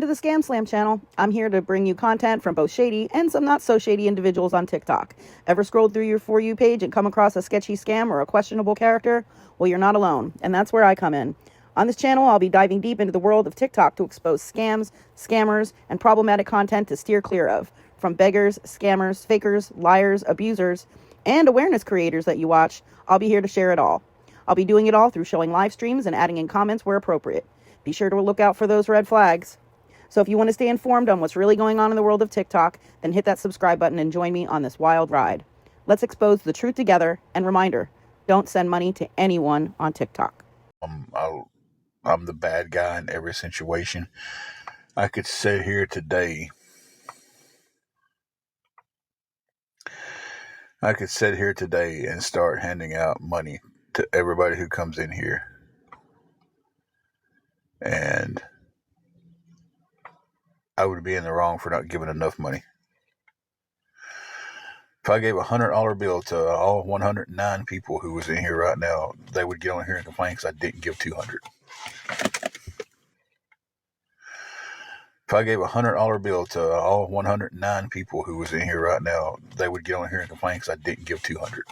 to the Scam Slam channel. I'm here to bring you content from both shady and some not so shady individuals on TikTok. Ever scrolled through your For You page and come across a sketchy scam or a questionable character? Well, you're not alone, and that's where I come in. On this channel, I'll be diving deep into the world of TikTok to expose scams, scammers, and problematic content to steer clear of. From beggars, scammers, fakers, liars, abusers, and awareness creators that you watch, I'll be here to share it all. I'll be doing it all through showing live streams and adding in comments where appropriate. Be sure to look out for those red flags. So if you want to stay informed on what's really going on in the world of TikTok, then hit that subscribe button and join me on this wild ride. Let's expose the truth together, and reminder, don't send money to anyone on TikTok. I'm the bad guy in every situation. I could sit here today and start handing out money to everybody who comes in here. And I would be in the wrong for not giving enough money. If I gave a $100 bill to all 109 people who was in here right now, they would get on here and complain because I didn't give 200. If I gave a $100 bill to all 109 people who was in here right now, they would get on here and complain because I didn't give 200.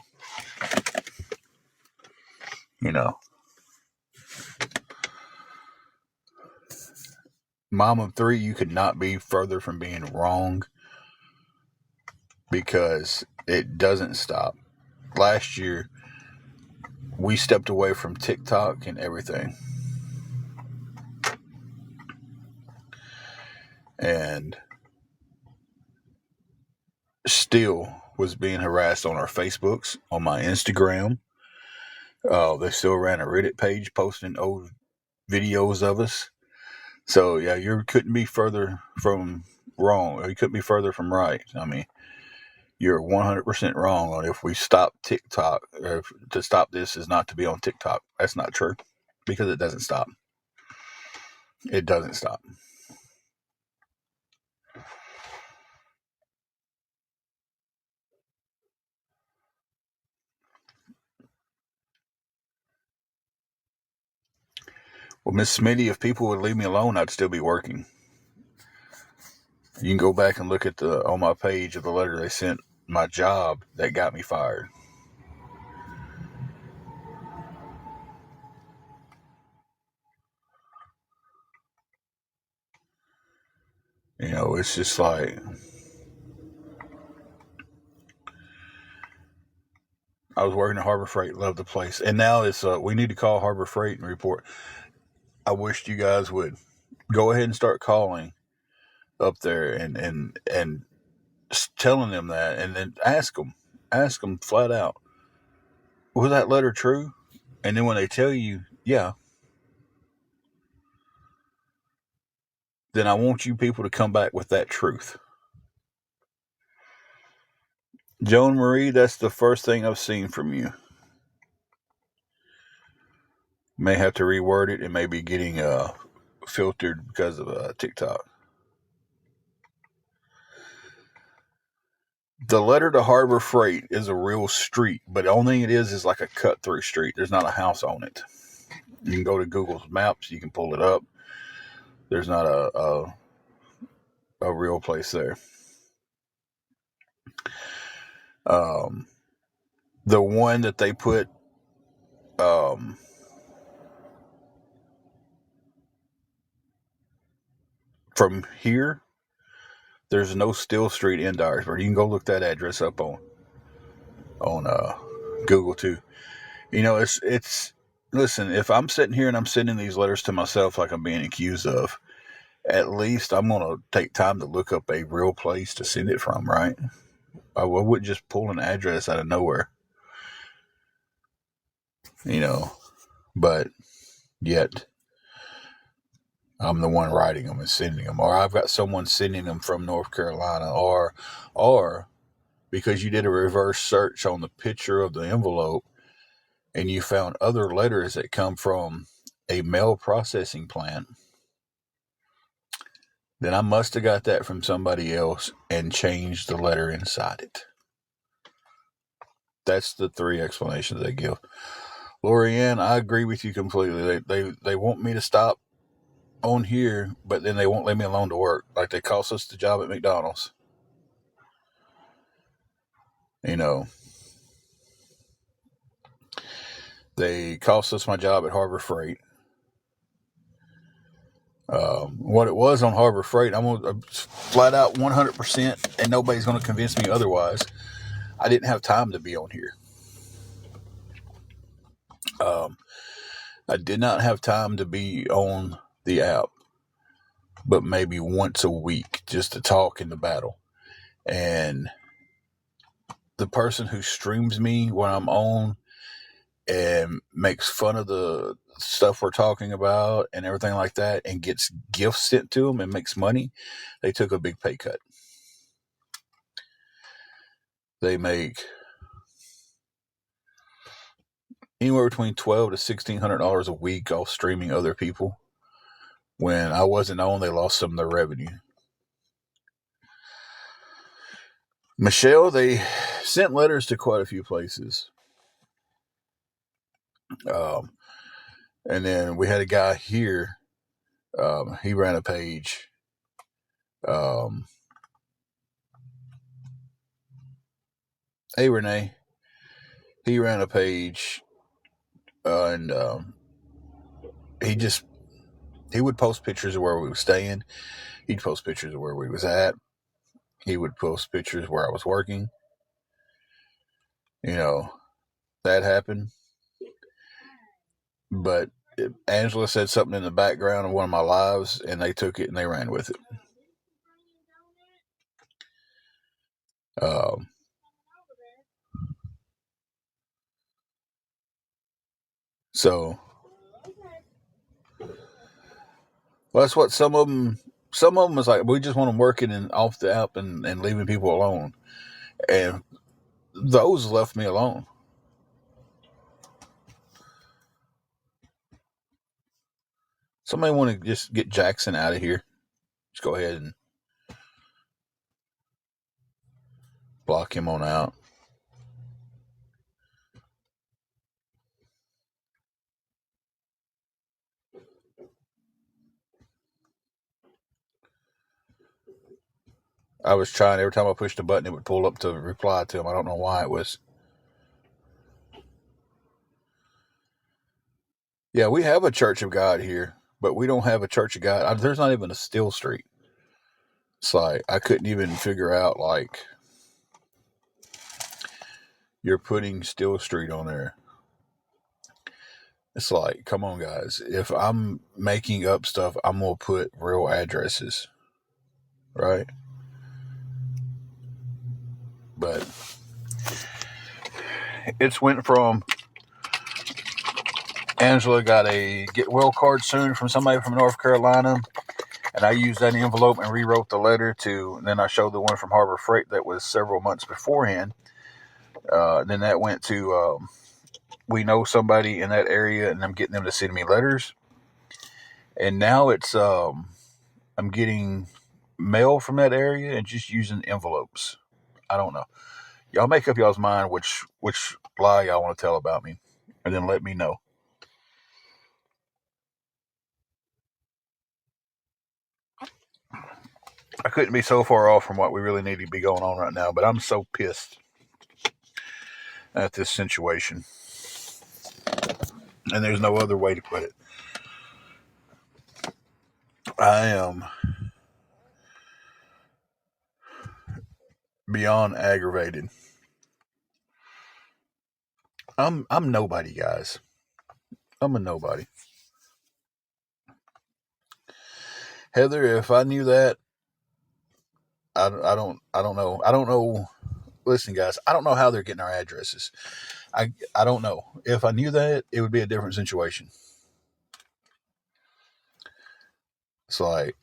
You know. Mom of three, you could not be further from being wrong because it doesn't stop. Last year, we stepped away from TikTok and everything. And still was being harassed on our Facebooks, on my Instagram. They still ran a Reddit page posting old videos of us. So, yeah, you couldn't be further from wrong. You couldn't be further from right. I mean, you're 100% wrong on if we stop TikTok. Or to stop this is not to be on TikTok. That's not true because it doesn't stop. It doesn't stop. Well, Miss Smitty, if people would leave me alone, I'd still be working. You can go back and look at on my page of the letter they sent my job that got me fired. You know, it's just like, I was working at Harbor Freight, loved the place. And now it's, we need to call Harbor Freight and report. I wished you guys would go ahead and start calling up there and telling them that, and then ask them flat out, was that letter true? And then when they tell you, yeah, then I want you people to come back with that truth. Joan Marie, that's the first thing I've seen from you. May have to reword it. It may be getting filtered because of TikTok. The letter to Harbor Freight is a real street, but the only thing it is like a cut-through street. There's not a house on it. You can go to Google Maps. You can pull it up. There's not a real place there. The one that they put from here, there's no Still Street in Dyersburg. You can go look that address up on Google too. You know, it's listen, if I'm sitting here and I'm sending these letters to myself like I'm being accused of, at least I'm going to take time to look up a real place to send it from, right? I wouldn't just pull an address out of nowhere. You know, but yet I'm the one writing them and sending them, or I've got someone sending them from North Carolina, or because you did a reverse search on the picture of the envelope and you found other letters that come from a mail processing plant, then I must have got that from somebody else and changed the letter inside it. That's the three explanations they give. Lorianne, I agree with you completely. They want me to stop on here, but then they won't leave me alone to work. Like they cost us the job at McDonald's. You know, they cost us my job at Harbor Freight. What it was on Harbor Freight, I'm gonna flat out 100%, and nobody's gonna convince me otherwise. I didn't have time to be on here. I did not have time to be on the app, but maybe once a week just to talk and to battle. And the person who streams me when I'm on and makes fun of the stuff we're talking about and everything like that and gets gifts sent to them and makes money, they took a big pay cut. They make anywhere between $1,200 to $1,600 a week off streaming other people. When I wasn't on, they lost some of their revenue. Michelle, they sent letters to quite a few places. And then we had a guy here. He ran a page. Hey, Renee. He ran a page, and he would post pictures of where we were staying. He'd post pictures of where we was at. He would post pictures where I was working. You know, that happened. But Angela said something in the background of one of my lives, and they took it and they ran with it. So well, that's what some of them was like. We just want them working and off the app and leaving people alone. And those left me alone. Somebody want to just get Jackson out of here. Just go ahead and block him on out. I was trying, every time I pushed a button, it would pull up to reply to him. I don't know why it was. Yeah, we have a Church of God here, but we don't have a Church of God. There's not even a Still Street. It's like, I couldn't even figure out, like, you're putting Still Street on there. It's like, come on, guys. If I'm making up stuff, I'm going to put real addresses. Right? But it's went from Angela got a get well card soon from somebody from North Carolina, and I used that envelope and rewrote the letter to, and then I showed the one from Harbor Freight that was several months beforehand. Then that went to, we know somebody in that area, and I'm getting them to send me letters. And now it's, I'm getting mail from that area and just using envelopes. I don't know. Y'all make up y'all's mind which lie y'all want to tell about me, and then let me know. I couldn't be so far off from what we really need to be going on right now, but I'm so pissed at this situation. And there's no other way to put it. I am beyond aggravated. I'm nobody, guys. I'm a nobody. Heather, if I knew that, I don't know. I don't know. Listen, guys, I don't know how they're getting our addresses. I don't know. If I knew that, it would be a different situation. It's like,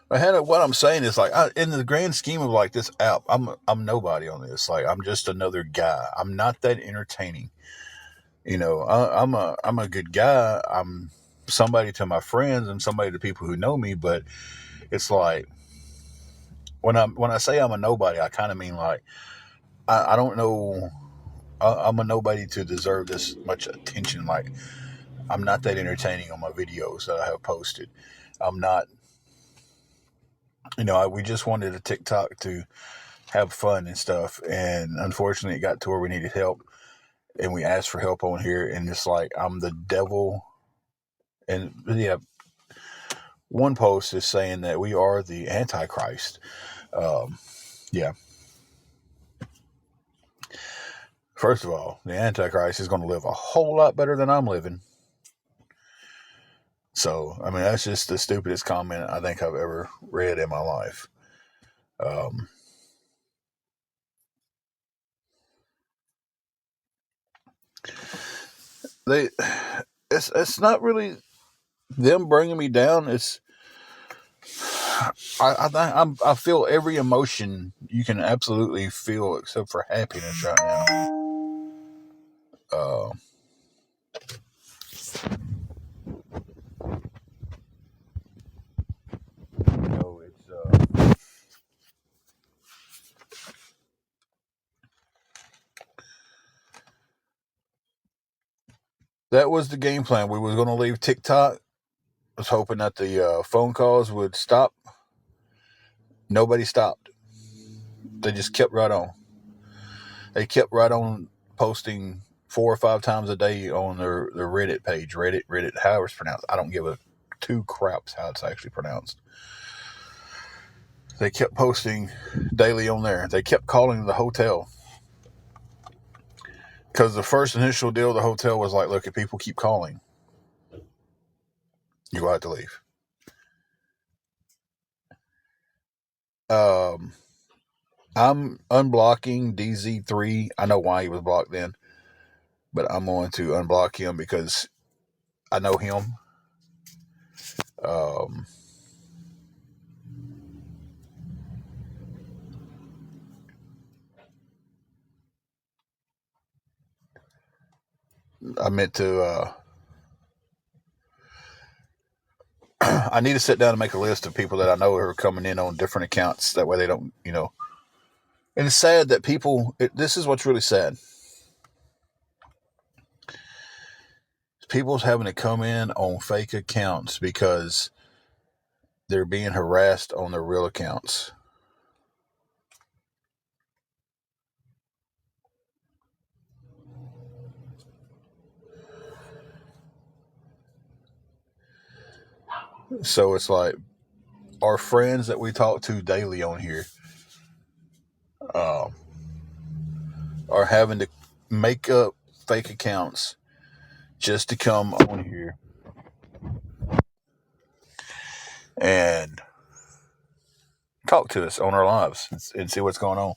what I'm saying is like, in the grand scheme of like this app, I'm nobody on this. Like, I'm just another guy. I'm not that entertaining. You know, I'm a good guy. I'm somebody to my friends and somebody to people who know me. But it's like, when I say I'm a nobody, I kind of mean like I don't know. I'm a nobody to deserve this much attention. Like, I'm not that entertaining on my videos that I have posted. I'm not. We just wanted a TikTok to have fun and stuff, and unfortunately, it got to where we needed help, and we asked for help on here, and it's like I'm the devil. And yeah, one post is saying that we are the Antichrist. Um, yeah. First of all, the Antichrist is going to live a whole lot better than I'm living. So, I mean, that's just the stupidest comment I think I've ever read in my life. Um, they, it's not really them bringing me down. It's I feel every emotion you can absolutely feel except for happiness right now. Uh, it's that was the game plan. We were going to leave TikTok. I was hoping that the phone calls would stop. Nobody stopped. They just kept right on. They kept right on posting 4 or 5 times a day on their Reddit page. Reddit, however it's pronounced. I don't give a two craps how it's actually pronounced. They kept posting daily on there. They kept calling the hotel. Because the first initial deal, the hotel was like, look, if people keep calling, you will have to leave. I'm unblocking DZ3. I know why he was blocked then, but I'm going to unblock him because I know him. Um, I meant to. I need to sit down and make a list of people that I know who are coming in on different accounts. That way they don't, And it's sad that people. This is what's really sad. People's having to come in on fake accounts because they're being harassed on their real accounts. So it's like our friends that we talk to daily on here um, are having to make up fake accounts just to come on here and talk to us on our lives and see what's going on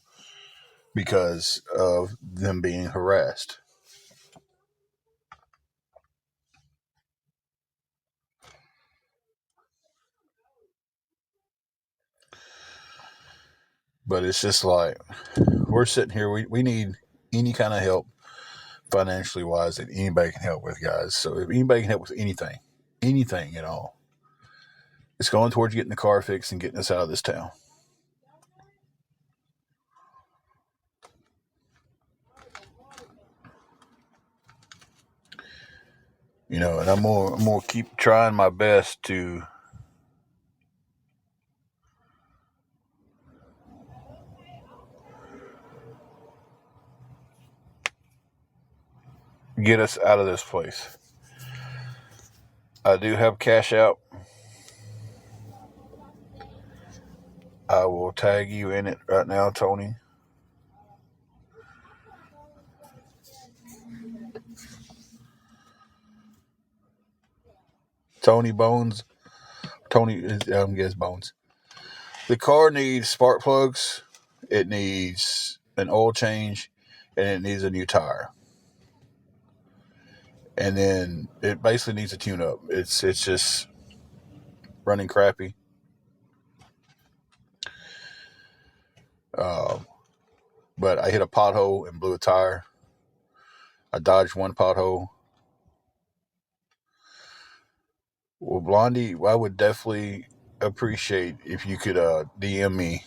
because of them being harassed. But it's just like we're sitting here. We need any kind of help financially wise that anybody can help with, guys. So if anybody can help with anything at all, it's going towards getting the car fixed and getting us out of this town. And I'm gonna keep trying my best to get us out of this place. I do have cash out. I will tag you in it right now, Tony. Tony Bones. Tony, guess Bones. The car needs spark plugs. It needs an oil change, and it needs a new tire. And then it basically needs a tune up. It's just running crappy. Uh, but I hit a pothole and blew a tire. I dodged one pothole. Well, Blondie, I would definitely appreciate if you could DM me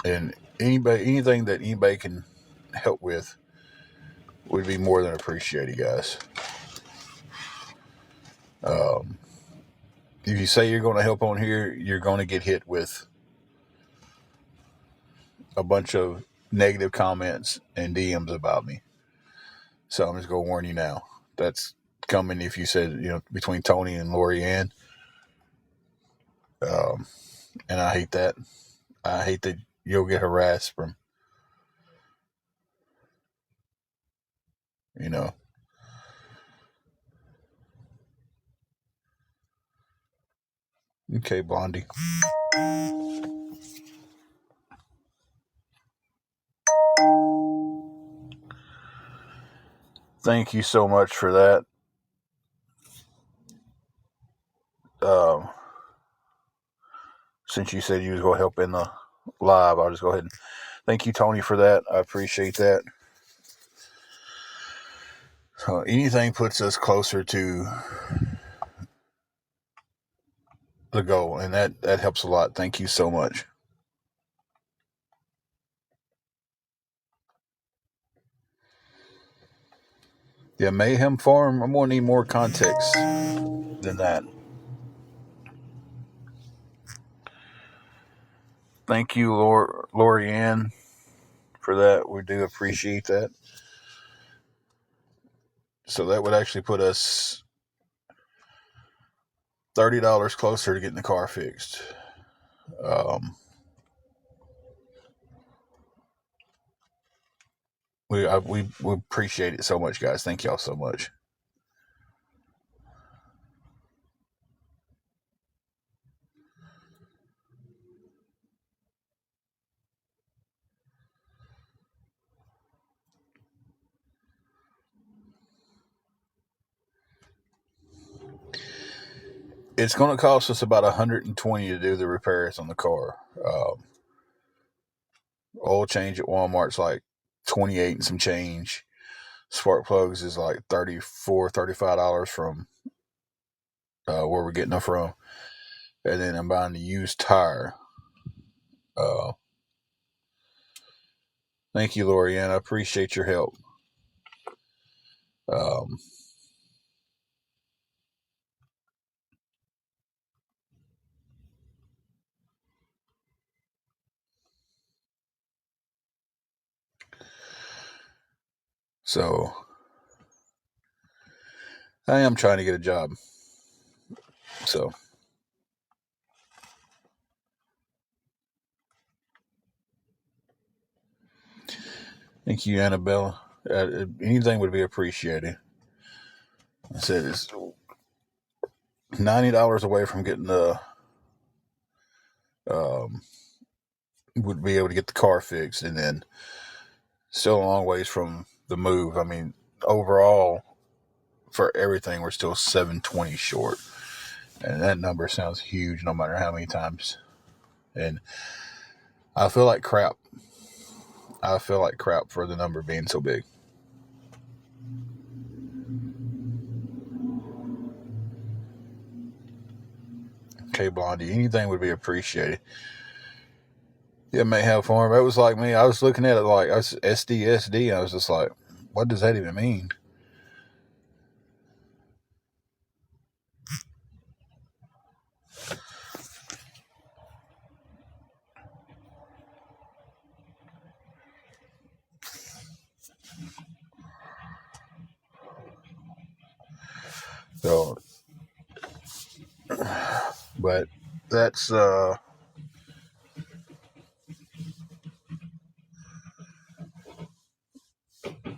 And anything that anybody can help with would be more than appreciated, guys. If you say you're going to help on here, you're going to get hit with a bunch of negative comments and DMs about me. So I'm just going to warn you now. That's coming if you said, between Tony and Lori Ann. And I hate that. I hate that you'll get harassed from, you know. Okay, Blondie. Thank you so much for that. Since you said you was going to help in the live, I'll just go ahead and thank you, Tony, for that. I appreciate that. Anything puts us closer to the goal, and that helps a lot. Thank you so much. Yeah, Mayhem Farm, I'm going to need more context than that. Thank you, Lori Ann, for that. We do appreciate that. So that would actually put us $30 closer to getting the car fixed. We appreciate it so much, guys. Thank y'all so much. It's going to cost us about $120 to do the repairs on the car. Oil change at Walmart's like $28 and some change. Spark plugs is like $34, $35 from where we're getting them from. And then I'm buying the used tire. Thank you, Lorianne. I appreciate your help. So I am trying to get a job. So thank you, Annabella. Anything would be appreciated. I said it's $90 away from getting the would be able to get the car fixed, and then still a long ways from the move. I mean, overall, for everything, we're still $720 short, and that number sounds huge, no matter how many times. And I feel like crap. I feel like crap for the number being so big. Okay, Blondie, anything would be appreciated. Yeah, Mayhem Farm. It was like me. I was looking at it like I was SDSD. I was just like, what does that even mean? So, but that's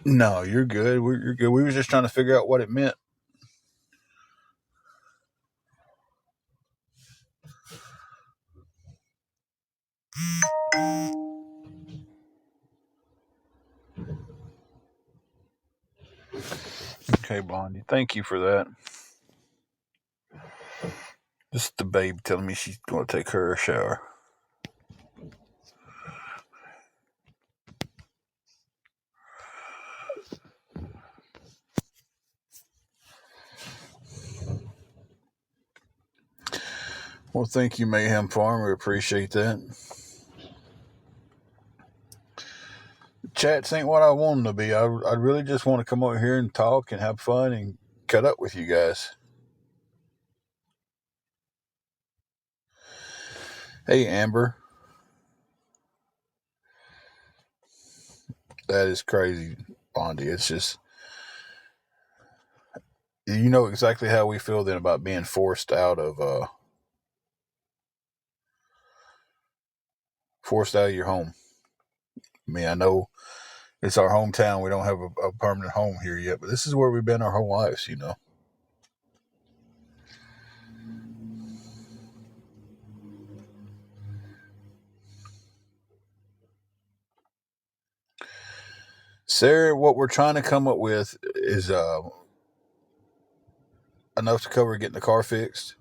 no, you're good. You're good. We were just trying to figure out what it meant. Okay, Blondie. Thank you for that. This is the babe telling me she's going to take her shower. Well, thank you, Mayhem Farm. We appreciate that. chats ain't what I want them to be. I really just want to come over here and talk and have fun and cut up with you guys. Hey, Amber. That is crazy, Bondi. It's just, you know exactly how we feel then about being forced out of your home. I mean, I know it's our hometown. We don't have a permanent home here yet, but this is where we've been our whole lives, you know. Sarah, what we're trying to come up with is enough to cover getting the car fixed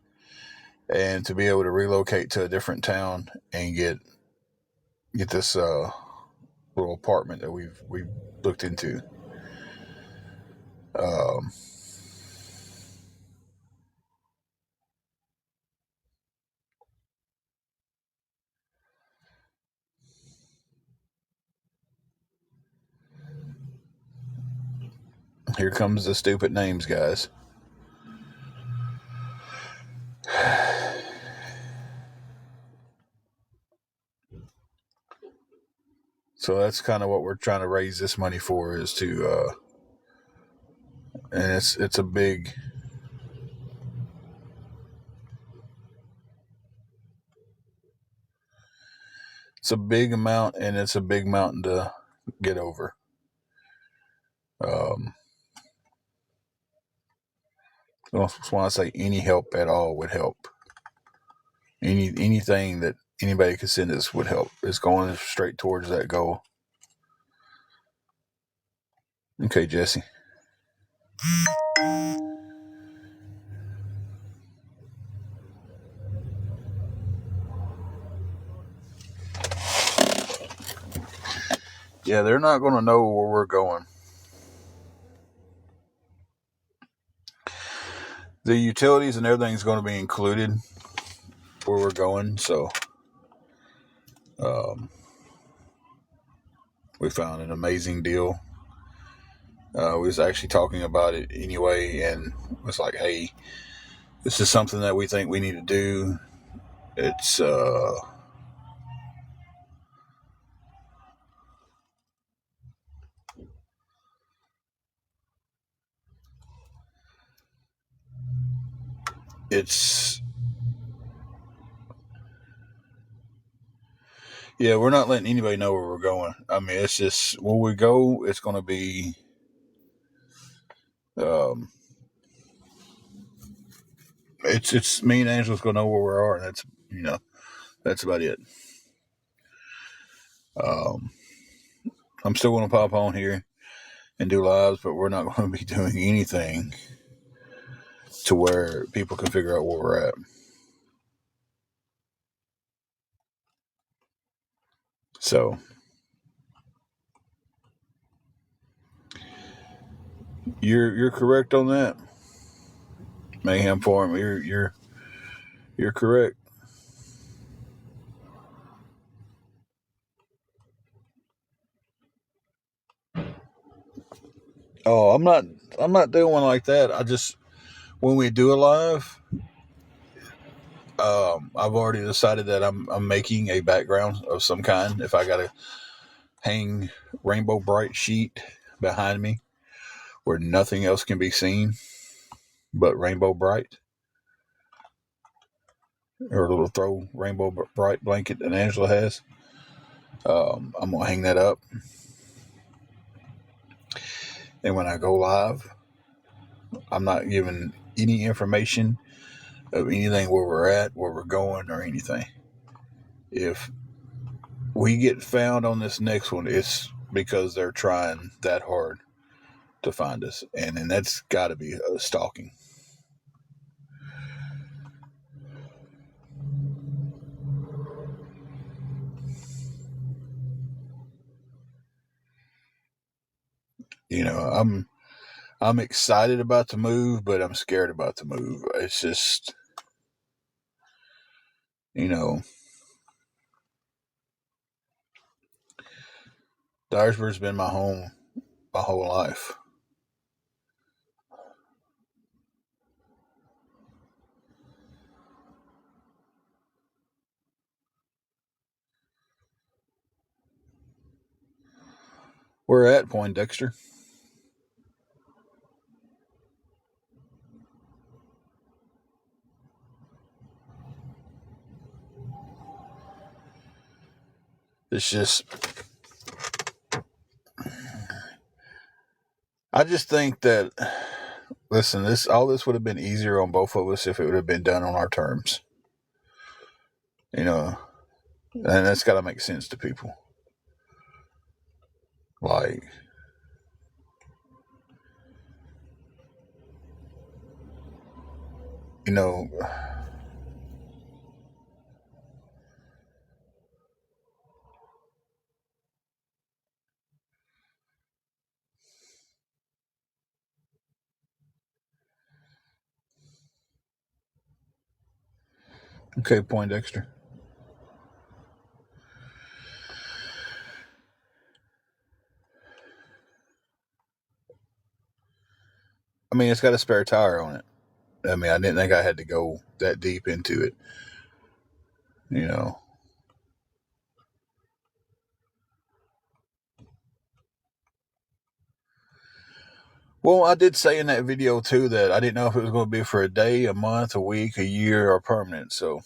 and to be able to relocate to a different town and get this little apartment that we've looked into. Um, Here comes the stupid names, guys. So that's kind of what we're trying to raise this money for, is to and it's a big amount, and it's a big mountain to get over. That's why I say any help at all would help. Anything that anybody could send us would help. It's going straight towards that goal. Okay, Jesse. Yeah, they're not going to know where we're going. The utilities and everything's going to be included where we're going, so we found an amazing deal. We was actually talking about it anyway, and was like, hey, this is something that we think we need to do. It's yeah, we're not letting anybody know where we're going. I mean, it's just where we go, it's going to be um, it's me and Angela's going to know where we are, and that's about it. Um, I'm still going to pop on here and do lives, but we're not going to be doing anything to where people can figure out where we're at. So you're correct on that, Mayhem Farm. You're correct. Oh, I'm not doing one like that. I just, when we do a live, I've already decided that I'm making a background of some kind. If I gotta hang Rainbow Bright sheet behind me where nothing else can be seen but Rainbow Bright, or a little throw Rainbow Bright blanket that Angela has, I'm gonna hang that up. And when I go live, I'm not giving any information of anything, where we're at, where we're going, or anything. If we get found on this next one, it's because they're trying that hard to find us, and that's got to be stalking. I'm excited about the move, but I'm scared about the move. It's just, you know, Dyersburg's been my home my whole life. We're at Poindexter. It's just, I just think that, listen, all this would have been easier on both of us if it would have been done on our terms. You know, and that's got to make sense to people. Like, you know, okay, Poindexter. I mean, it's got a spare tire on it. I mean, I didn't think I had to go that deep into it. You know. Well, I did say in that video too that I didn't know if it was going to be for a day, a month, a week, a year, or permanent. So,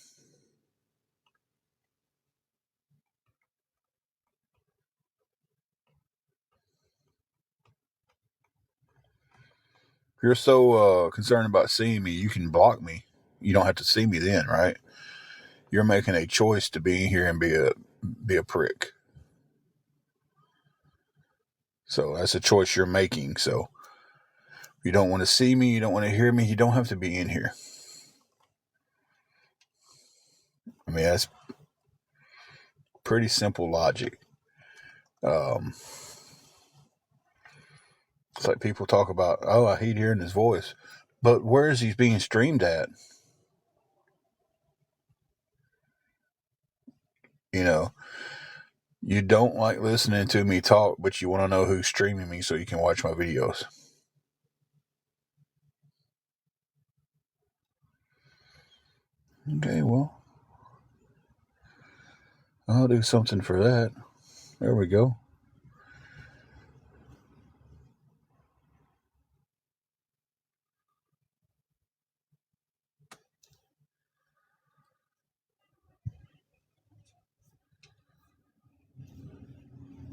if you're so concerned about seeing me, you can block me. You don't have to see me then, right? You're making a choice to be here and be a prick. So that's a choice you're making. So you don't want to see me, you don't want to hear me, you don't have to be in here. I mean, that's pretty simple logic. It's like people talk about, oh, I hate hearing his voice. But where is he being streamed at? You know, you don't like listening to me talk, but you want to know who's streaming me so you can watch my videos. Okay, well, I'll do something for that. There we go.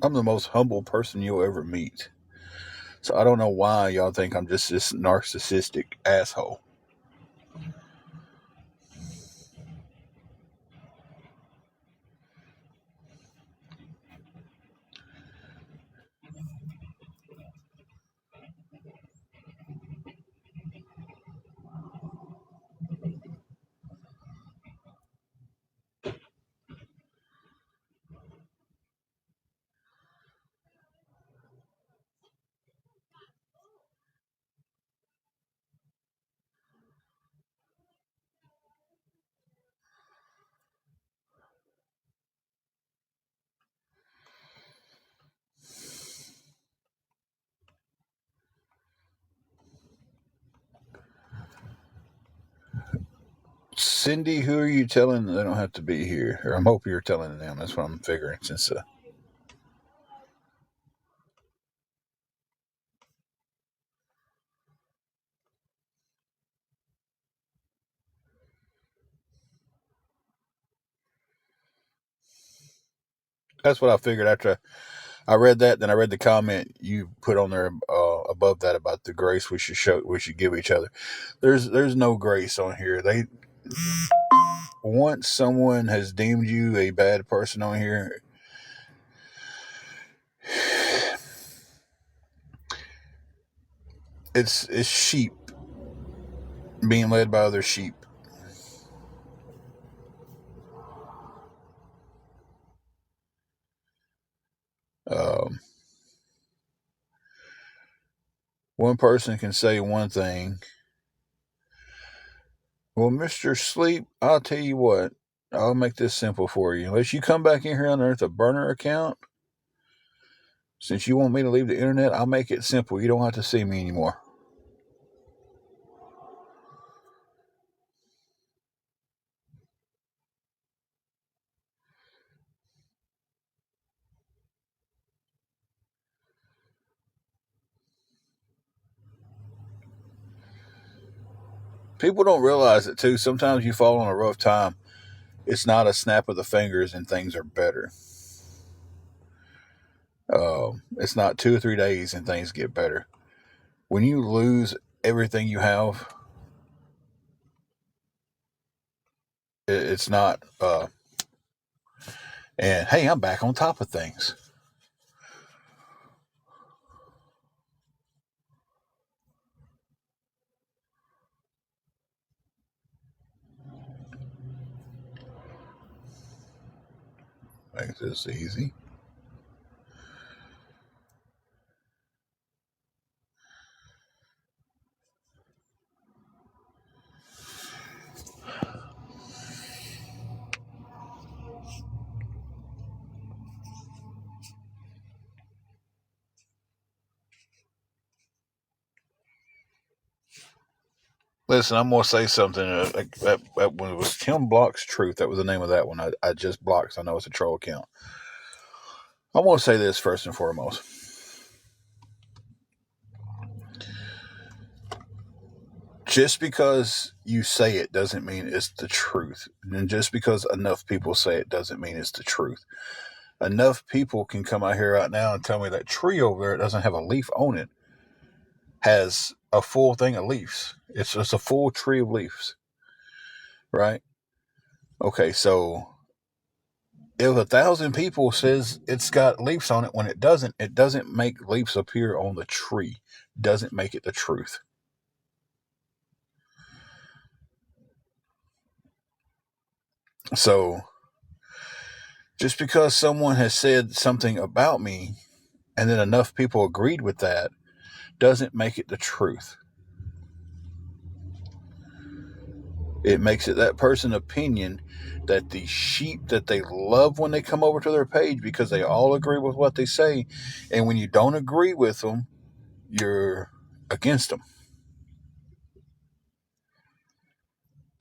I'm the most humble person you'll ever meet. So I don't know why y'all think I'm just this narcissistic asshole. Cindy, who are you telling they don't have to be here? Or I'm hoping you're telling them. That's what I'm figuring since that's what I figured after I read that. Then I read the comment you put on there above that about the grace we should give each other. There's no grace on here. They once someone has deemed you a bad person on here, it's sheep being led by other sheep. Um, one person can say one thing. Well, Mr. Sleep, I'll tell you what. I'll make this simple for you. Unless you come back in here and unearth a burner account, Since you want me to leave the internet, I'll make it simple. You don't have to see me anymore. People don't realize it too. Sometimes you fall on a rough time. It's not a snap of the fingers and things are better. It's not 2 or 3 days and things get better. When you lose everything you have, it's not. And hey, I'm back on top of things. Makes this easy. Listen, I'm gonna say something. That one was Tim Block's Truth. That was the name of that one. I just blocked. So I know it's a troll account. I want to say this first and foremost. Just because you say it doesn't mean it's the truth. And just because enough people say it doesn't mean it's the truth. Enough people can come out here right now and tell me that tree over there doesn't have a leaf on it has a full thing of leaves. It's just a full tree of leaves. Right? Okay, so if 1,000 people says it's got leaves on it when it doesn't make leaves appear on the tree. Doesn't make it the truth. So just because someone has said something about me and then enough people agreed with that doesn't make it the truth. It makes it that person's opinion that the sheep that they love when they come over to their page because they all agree with what they say. And when you don't agree with them, you're against them.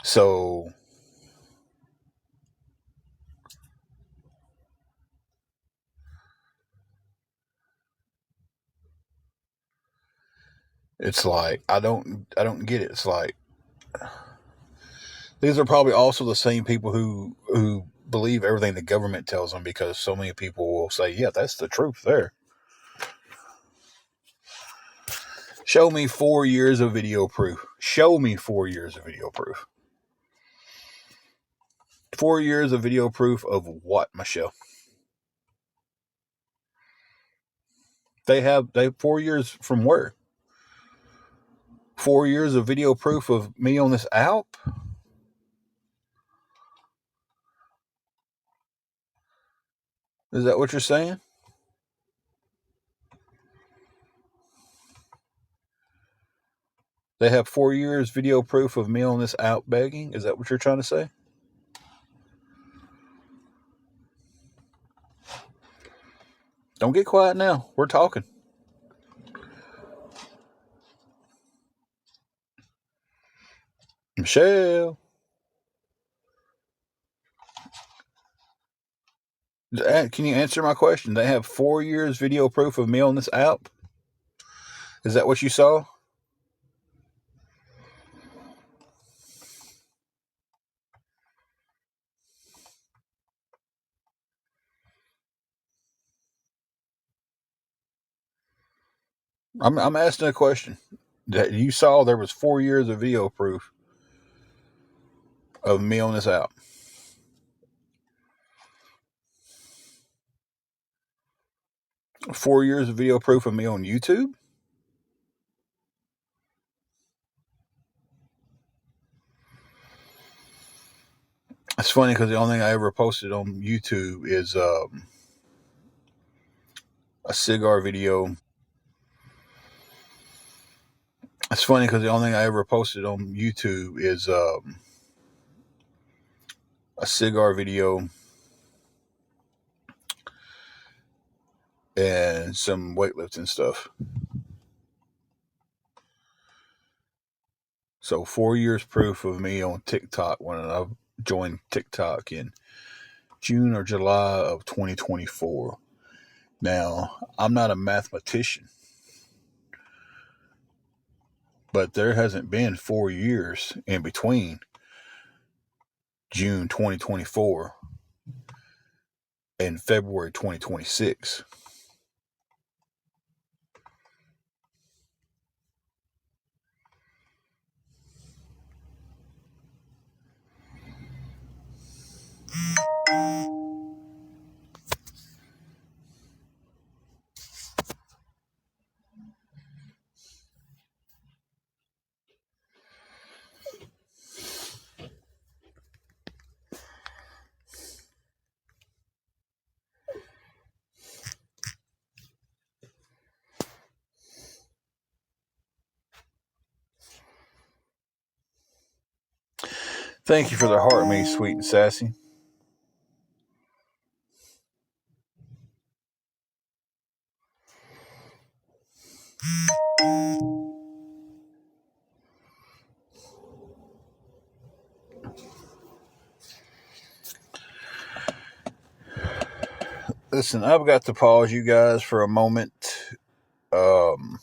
So it's like I don't get it. It's like these are probably also the same people who believe everything the government tells them because so many people will say, yeah, that's the truth there. Show me 4 years of video proof. Show me 4 years of video proof. 4 years of video proof of what, Michelle? They have 4 years from where? 4 years of video proof of me on this app? Is that what you're saying? They have 4 years video proof of me on this app begging? Is that what you're trying to say? Don't get quiet now. We're talking. Michelle. Can you answer my question? They have 4 years video proof of me on this app? Is that what you saw? I'm asking a question. That you saw there was 4 years of video proof of me on this app. 4 years of video proof of me on YouTube? It's funny because the only thing I ever posted on YouTube is a cigar video. It's funny because the only thing I ever posted on YouTube is a cigar video. and some weightlifting stuff. So 4 years proof of me on TikTok when I joined TikTok in June or July of 2024. Now, I'm not a mathematician, but there hasn't been 4 years in between June 2024 and February 2026. Thank you for the heart, me sweet and sassy. Listen, I've got to pause you guys for a moment. Um,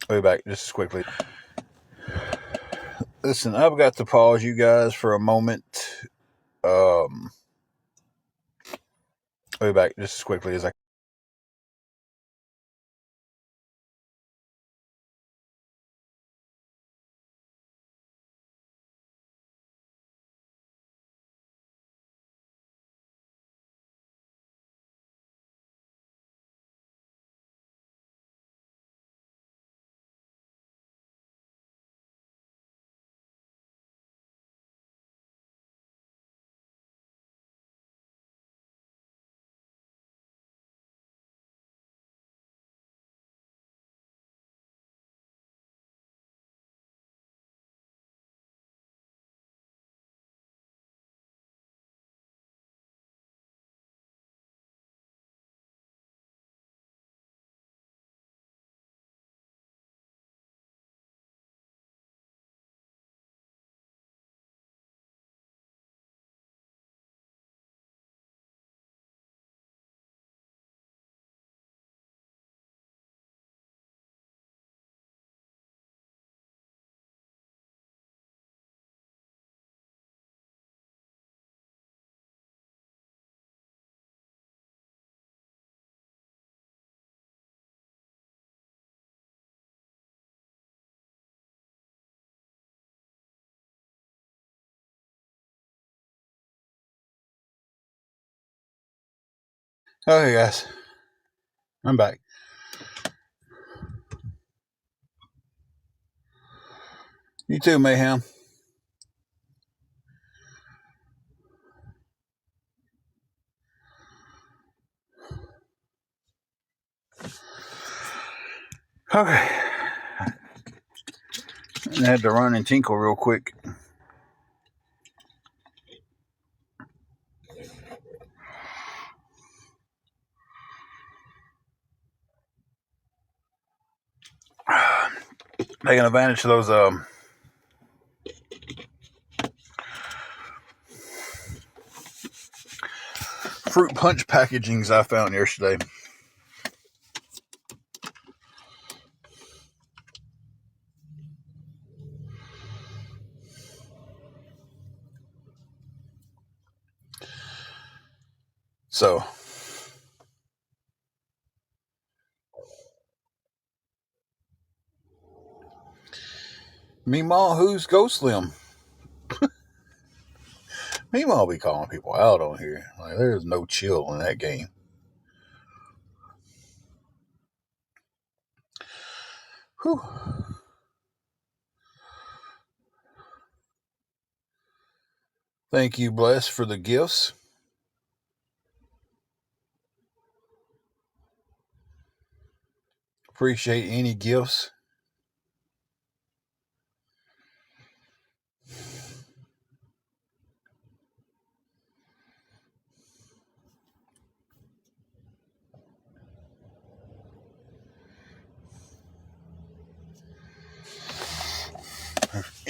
I'll be back just as quickly. Listen, I've got to pause you guys for a moment. I'll be back just as quickly as I. Okay, guys, I'm back. You too, Mayhem. Okay. I had to run and tinkle real quick. Taking advantage of those fruit punch packagings I found yesterday. So, Meemaw, who's Ghost Slim? Meemaw be calling people out on here. Like, there's no chill in that game. Whew. Thank you, Bless, for the gifts. Appreciate any gifts.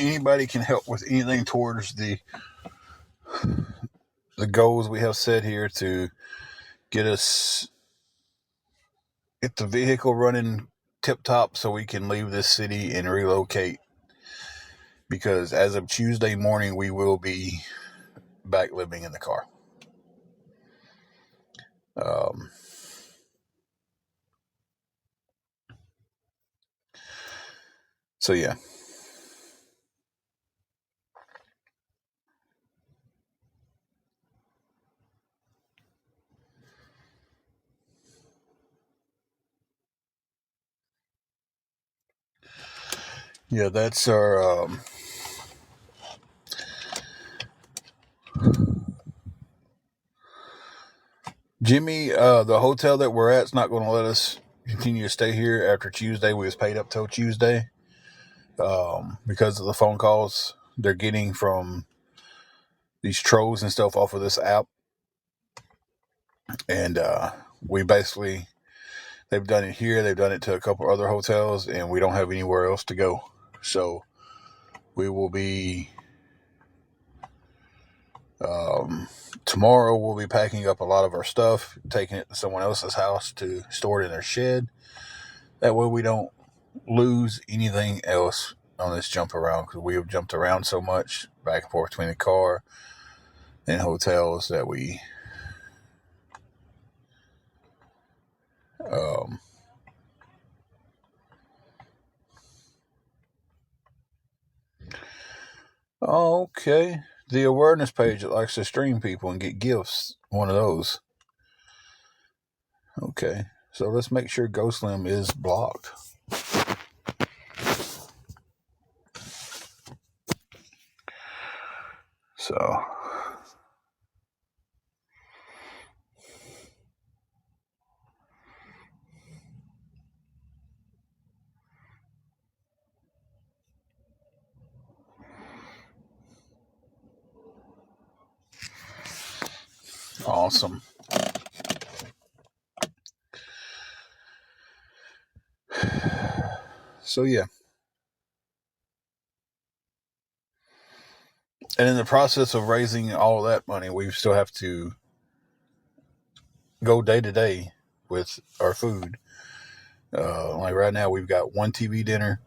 anybody can help with anything towards the goals we have set here to get the vehicle running tip top so we can leave this city and relocate, because as of Tuesday morning we will be back living in the car. So yeah. Yeah, that's our Jimmy, the hotel that we're at's not going to let us continue to stay here after Tuesday. We was paid up till Tuesday because of the phone calls they're getting from these trolls and stuff off of this app. And we basically, they've done it here. They've done it to a couple other hotels, and we don't have anywhere else to go. So we will be, tomorrow we'll be packing up a lot of our stuff, taking it to someone else's house to store it in their shed. That way we don't lose anything else on this jump around, because we have jumped around so much back and forth between the car and hotels that we okay, the awareness page that likes to stream people and get gifts, one of those. Okay, so let's make sure Ghostlim is blocked. So awesome. So yeah. And in the process of raising all that money, we still have to go day to day with our food. Like right now, we've got one TV dinner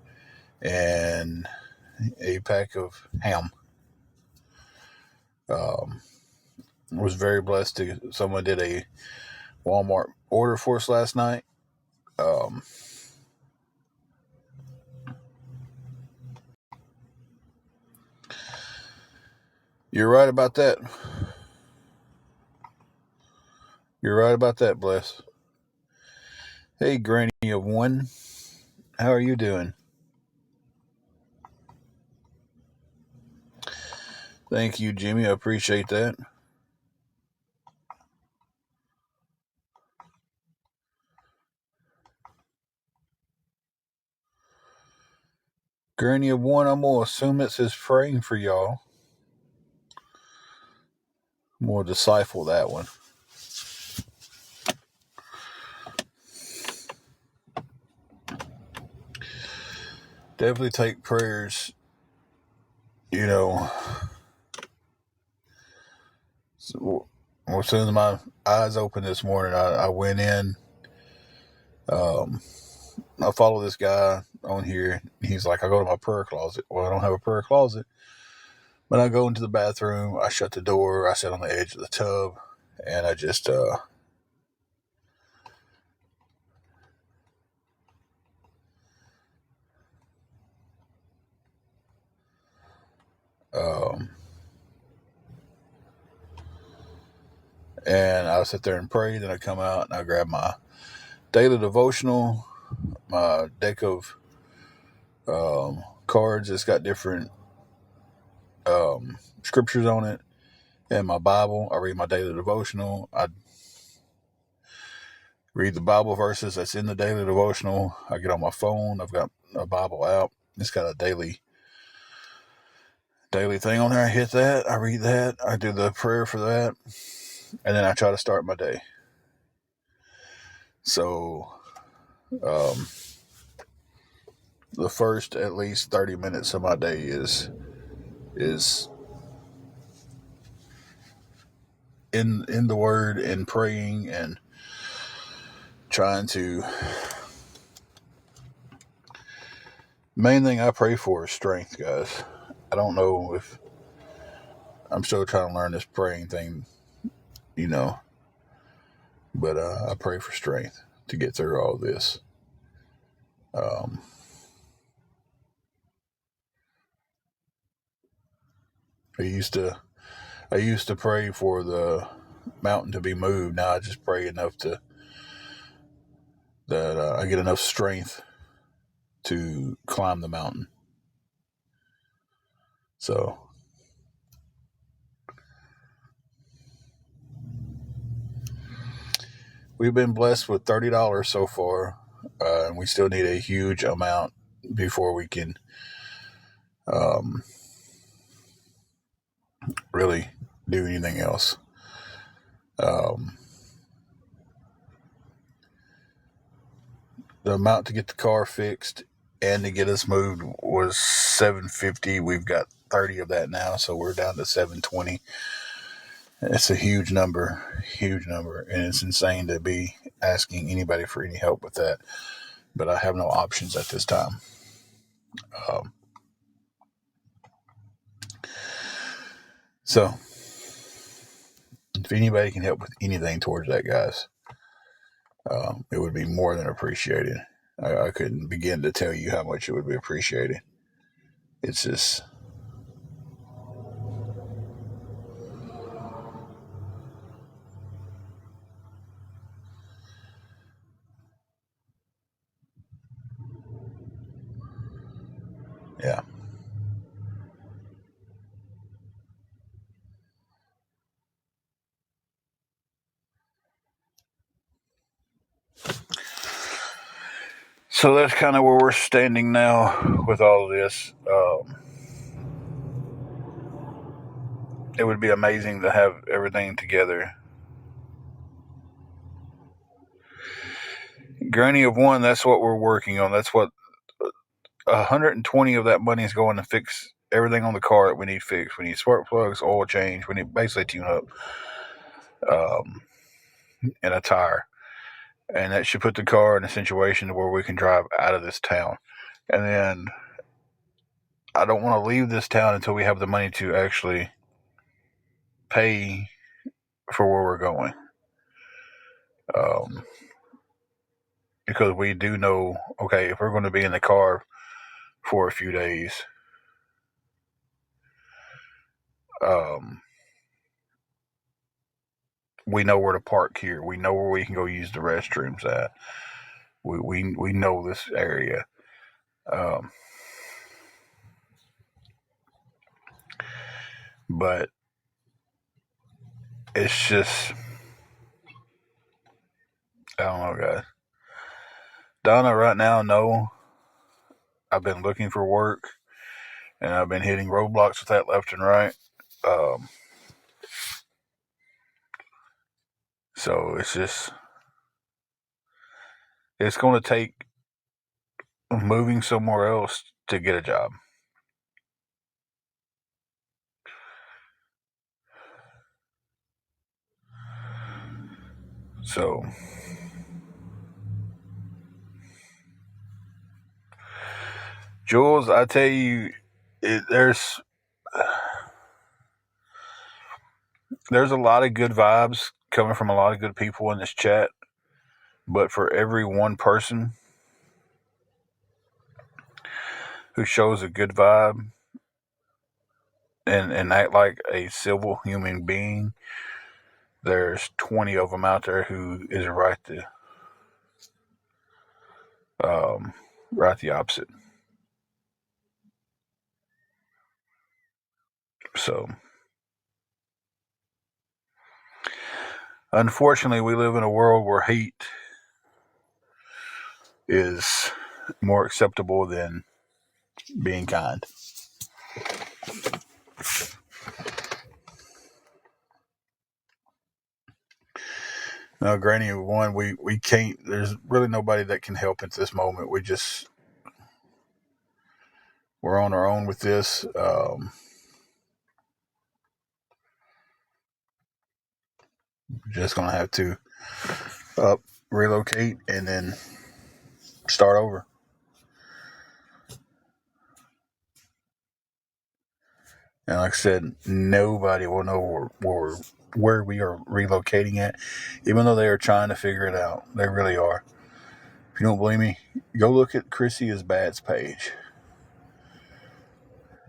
and a pack of ham. Was very blessed to someone did a Walmart order for us last night. You're right about that. You're right about that, Bless. Hey, Granny of One. How are you doing? Thank you, Jimmy. I appreciate that. Granny of One, I'm going to assume it says praying for y'all. I'm going to decipher that one. Definitely take prayers, you know. So, as soon as my eyes opened this morning, I went in. I follow this guy on here. He's like, I go to my prayer closet. Well, I don't have a prayer closet. But I go into the bathroom, I shut the door, I sit on the edge of the tub, and I just and I sit there and pray. Then I come out and I grab my daily devotional, my deck of cards that's got different scriptures on it, and my Bible. I read my daily devotional. I read the Bible verses that's in the daily devotional. I get on my phone. I've got a Bible app. It's got a daily thing on there. I hit that. I read that. I do the prayer for that. And then I try to start my day. So, the first at least 30 minutes of my day is in the Word and praying and trying to. Main thing I pray for is strength, guys. I don't know if I'm still trying to learn this praying thing, but I pray for strength to get through all this. Um, I used to pray for the mountain to be moved. Now I just pray enough that I get enough strength to climb the mountain. So we've been blessed with $30 so far, and we still need a huge amount before we can really do anything else. The amount to get the car fixed and to get us moved was $750. We've got 30 of that now, so we're down to $720. It's a huge number, and it's insane to be asking anybody for any help with that. But I have no options at this time. So, if anybody can help with anything towards that, guys, it would be more than appreciated. I couldn't begin to tell you how much it would be appreciated. It's just, yeah. So that's kind of where we're standing now with all of this. It would be amazing to have everything together. Granny of one, that's what we're working on. That's what 120 of that money is going to fix everything on the car that we need fixed. We need spark plugs, oil change. We need basically tune up, um, and a tire. And that should put the car in a situation where we can drive out of this town. And then I don't want to leave this town until we have the money to actually pay for where we're going. Um, because we do know, okay, if we're going to be in the car for a few days, um, we know where to park here. We know where we can go use the restrooms at. We know this area. Um, but it's just, I don't know, guys. Donna, right now, no. I've been looking for work, and I've been hitting roadblocks with that left and right. Um, so it's just, it's going to take moving somewhere else to get a job. So, Jules, I tell you, there's a lot of good vibes coming from a lot of good people in this chat, but for every one person who shows a good vibe and act like a civil human being, there's 20 of them out there who is right the opposite. So, unfortunately, we live in a world where hate is more acceptable than being kind. Now, Granny, one, we can't, there's really nobody that can help at this moment. We just, we're on our own with this. Just gonna have to relocate and then start over. And like I said, nobody will know where we are relocating at, even though they are trying to figure it out. They really are. If you don't believe me, go look at Chrissy is Bad's page.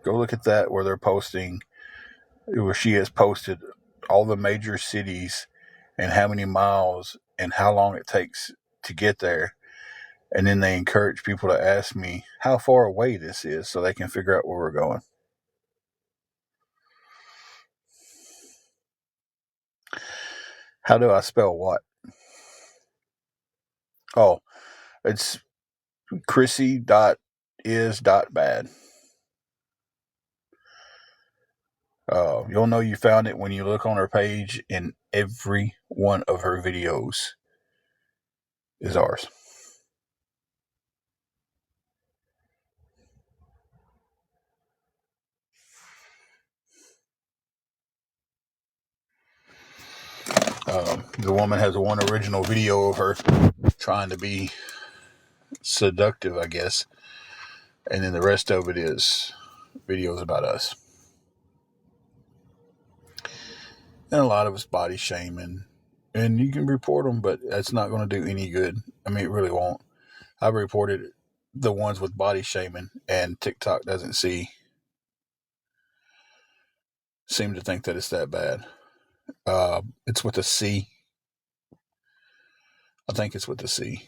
Go look at that where they're posting, where she has posted all the major cities and how many miles and how long it takes to get there. And then they encourage people to ask me how far away this is so they can figure out where we're going. How do I spell what? Oh, it's Chrissy.is.bad. You'll know you found it when you look on her page, and every one of her videos is ours. The woman has one original video of her trying to be seductive, I guess, and then the rest of it is videos about us. And a lot of it's body shaming. And you can report them, but that's not going to do any good. I mean, it really won't. I've reported the ones with body shaming, and TikTok doesn't seem to think that it's that bad. It's with a C. I think it's with a C.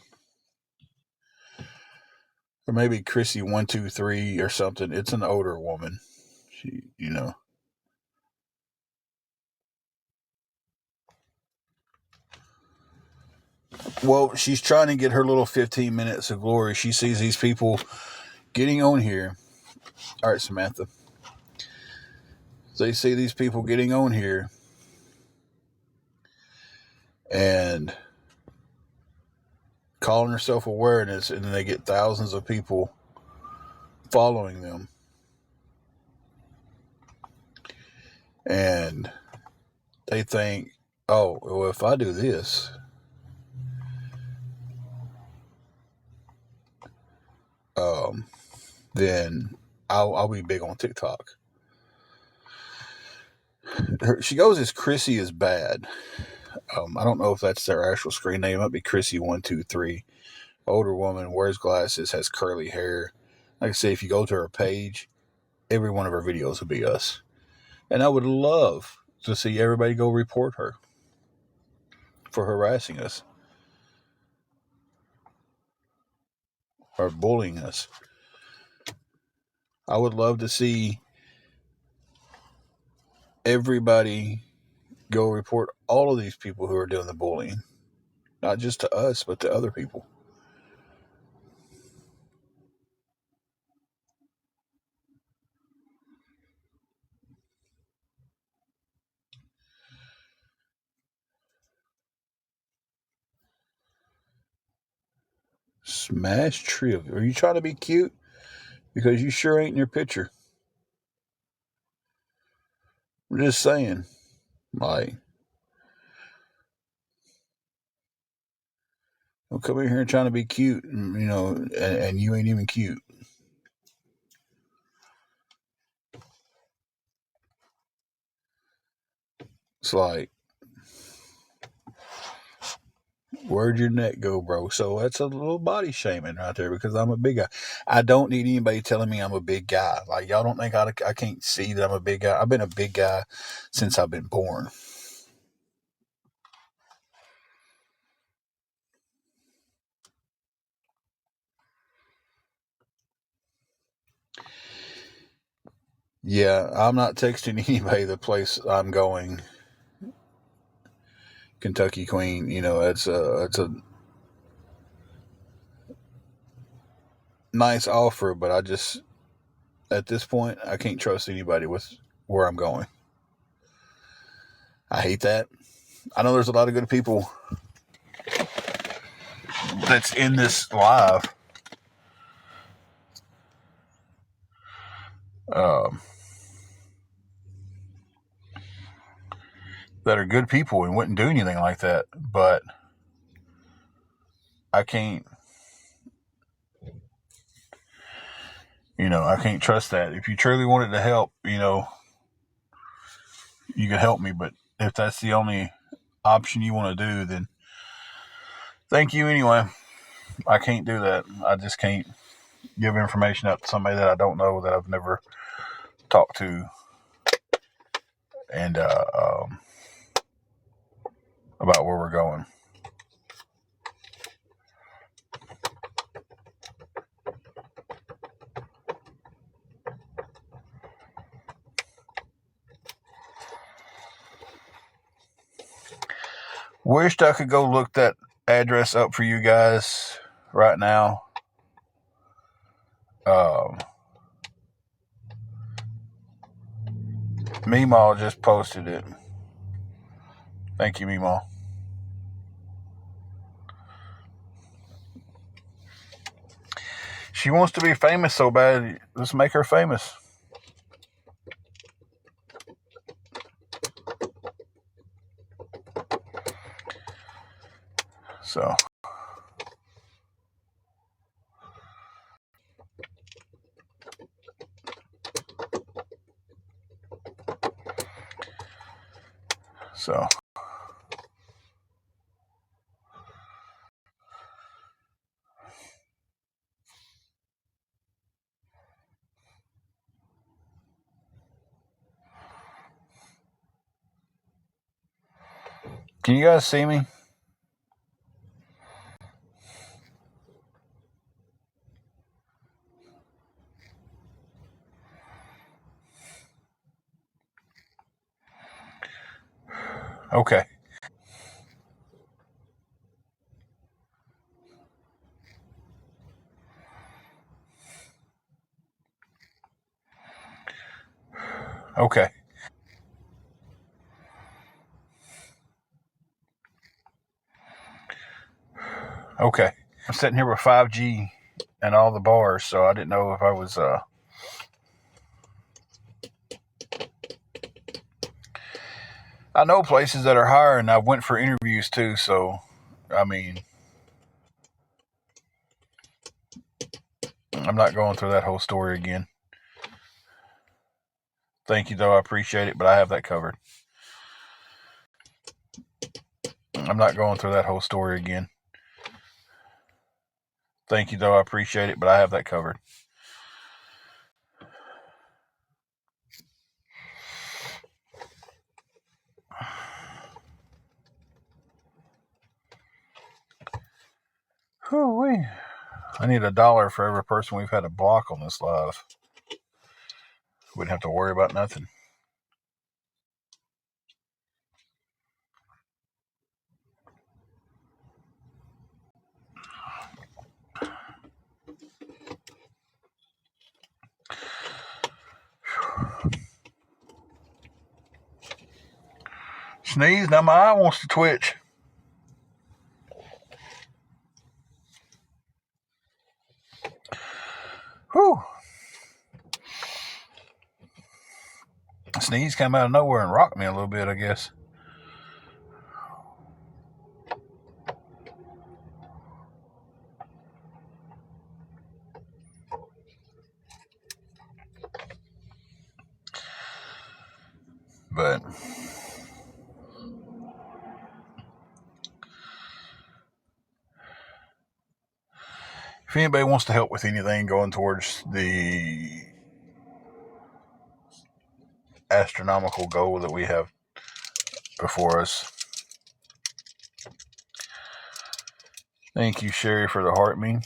Or maybe Chrissy123 or something. It's an older woman. She, Well, she's trying to get her little 15 minutes of glory. She sees these people getting on here. All right, Samantha. They see these people getting on here and calling herself awareness, and then they get thousands of people following them. And they think, oh, well, if I do this, then I'll be big on TikTok. She goes as Chrissy is bad. I don't know if that's their actual screen name. It might be Chrissy123. Older woman, wears glasses, has curly hair. Like I say, if you go to her page, every one of her videos will be us. And I would love to see everybody go report her for harassing us or bullying us. I would love to see everybody go report all of these people who are doing the bullying. Not just to us, but to other people. Smash Trivia. Are you trying to be cute? Because you sure ain't in your picture. I'm just saying. Like, don't come in here trying to be cute, and you ain't even cute. It's like, where'd your neck go, bro? So that's a little body shaming right there because I'm a big guy. I don't need anybody telling me I'm a big guy. Like, y'all don't think I can't see that I'm a big guy. I've been a big guy since I've been born. Yeah, I'm not texting anybody the place I'm going. Kentucky Queen, it's a nice offer, but I just at this point I can't trust anybody with where I'm going. I hate that. I know there's a lot of good people that's in this live that are good people and wouldn't do anything like that. But I can't, I can't trust that. If you truly wanted to help, you can help me. But if that's the only option you want to do, then thank you anyway. I can't do that. I just can't give information out to somebody that I don't know, that I've never talked to, and about where we're going. Wished I could go look that address up for you guys right now. Meemaw just posted it. Thank you, Meemaw. She wants to be famous so bad. Let's make her famous. So. Can you guys see me? Okay. Okay. Okay. I'm sitting here with 5G and all the bars, so I didn't know if I was I know places that are higher, and I went for interviews too, so I mean, I'm not going through that whole story again. Thank you, though. I appreciate it, but I have that covered. I'm not going through that whole story again. Thank you, though. I appreciate it, but I have that covered. Whew-wee. I need $1 for every person we've had to block on this live. Wouldn't have to worry about nothing. Sneeze, now my eye wants to twitch. Whew. Sneeze came out of nowhere and rocked me a little bit, I guess. But if anybody wants to help with anything going towards the astronomical goal that we have before us, thank you, Sherry, for the heart me.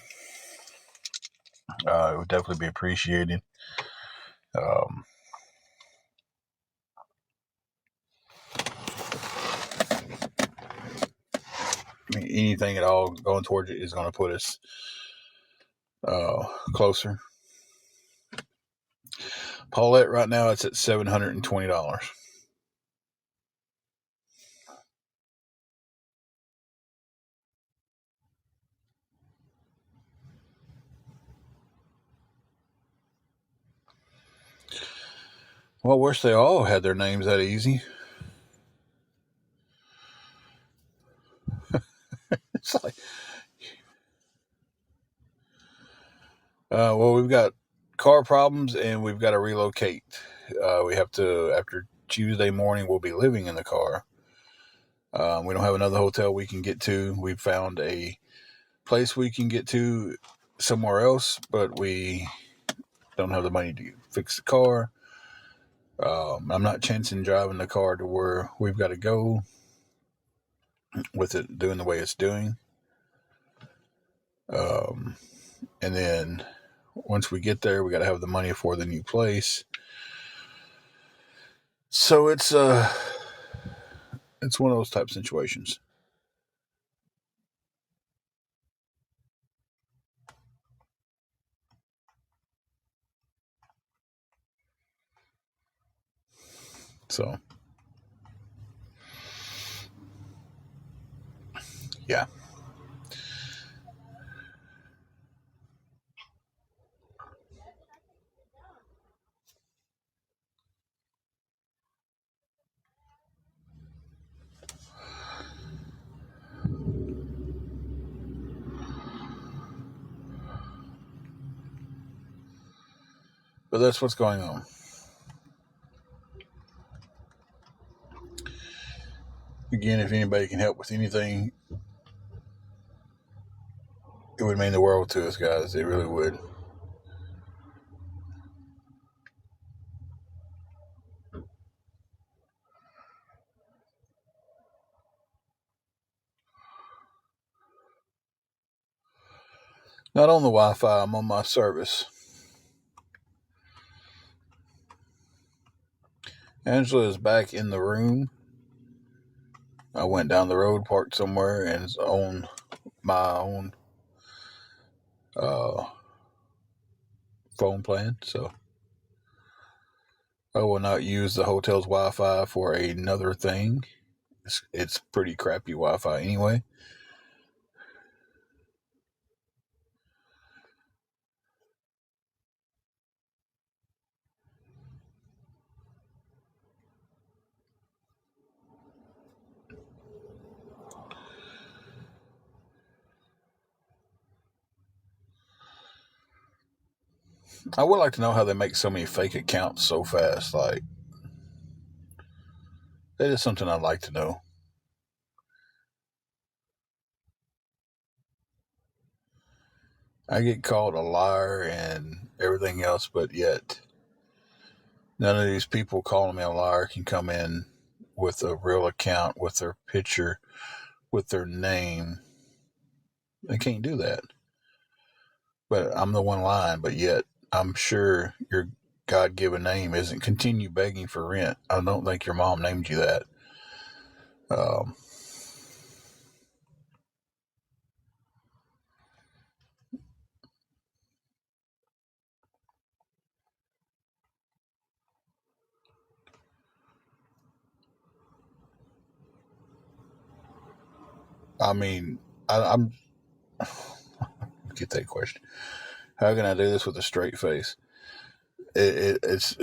It would definitely be appreciated. Anything at all going towards it is going to put us closer. Paulette, right now, it's at $720. Well, I wish they all had their names that easy. Well, we've got car problems and we've got to relocate. We have to, after Tuesday morning, we'll be living in the car. We don't have another hotel we can get to. We found a place we can get to somewhere else, but we don't have the money to fix the car. I'm not chancing driving the car to where we've got to go with it doing the way it's doing. And then once we get there, we got to have the money for the new place. So it's one of those type situations. So yeah. But that's what's going on. Again, if anybody can help with anything, it would mean the world to us, guys. It really would. Not on the Wi-Fi. I'm on my service. Angela is back in the room. I went down the road, parked somewhere, and is on my own uh, phone plan. So I will not use the hotel's Wi-Fi for another thing. It's pretty crappy Wi-Fi anyway. I would like to know how they make so many fake accounts so fast. Like, that is something I'd like to know. I get called a liar and everything else, but yet none of these people calling me a liar can come in with a real account, with their picture, with their name. They can't do that. But I'm the one lying, but yet I'm sure your God given name isn't continue begging for rent. I don't think your mom named you that. Um, I mean, I'm get that question. How can I do this with a straight face? It's.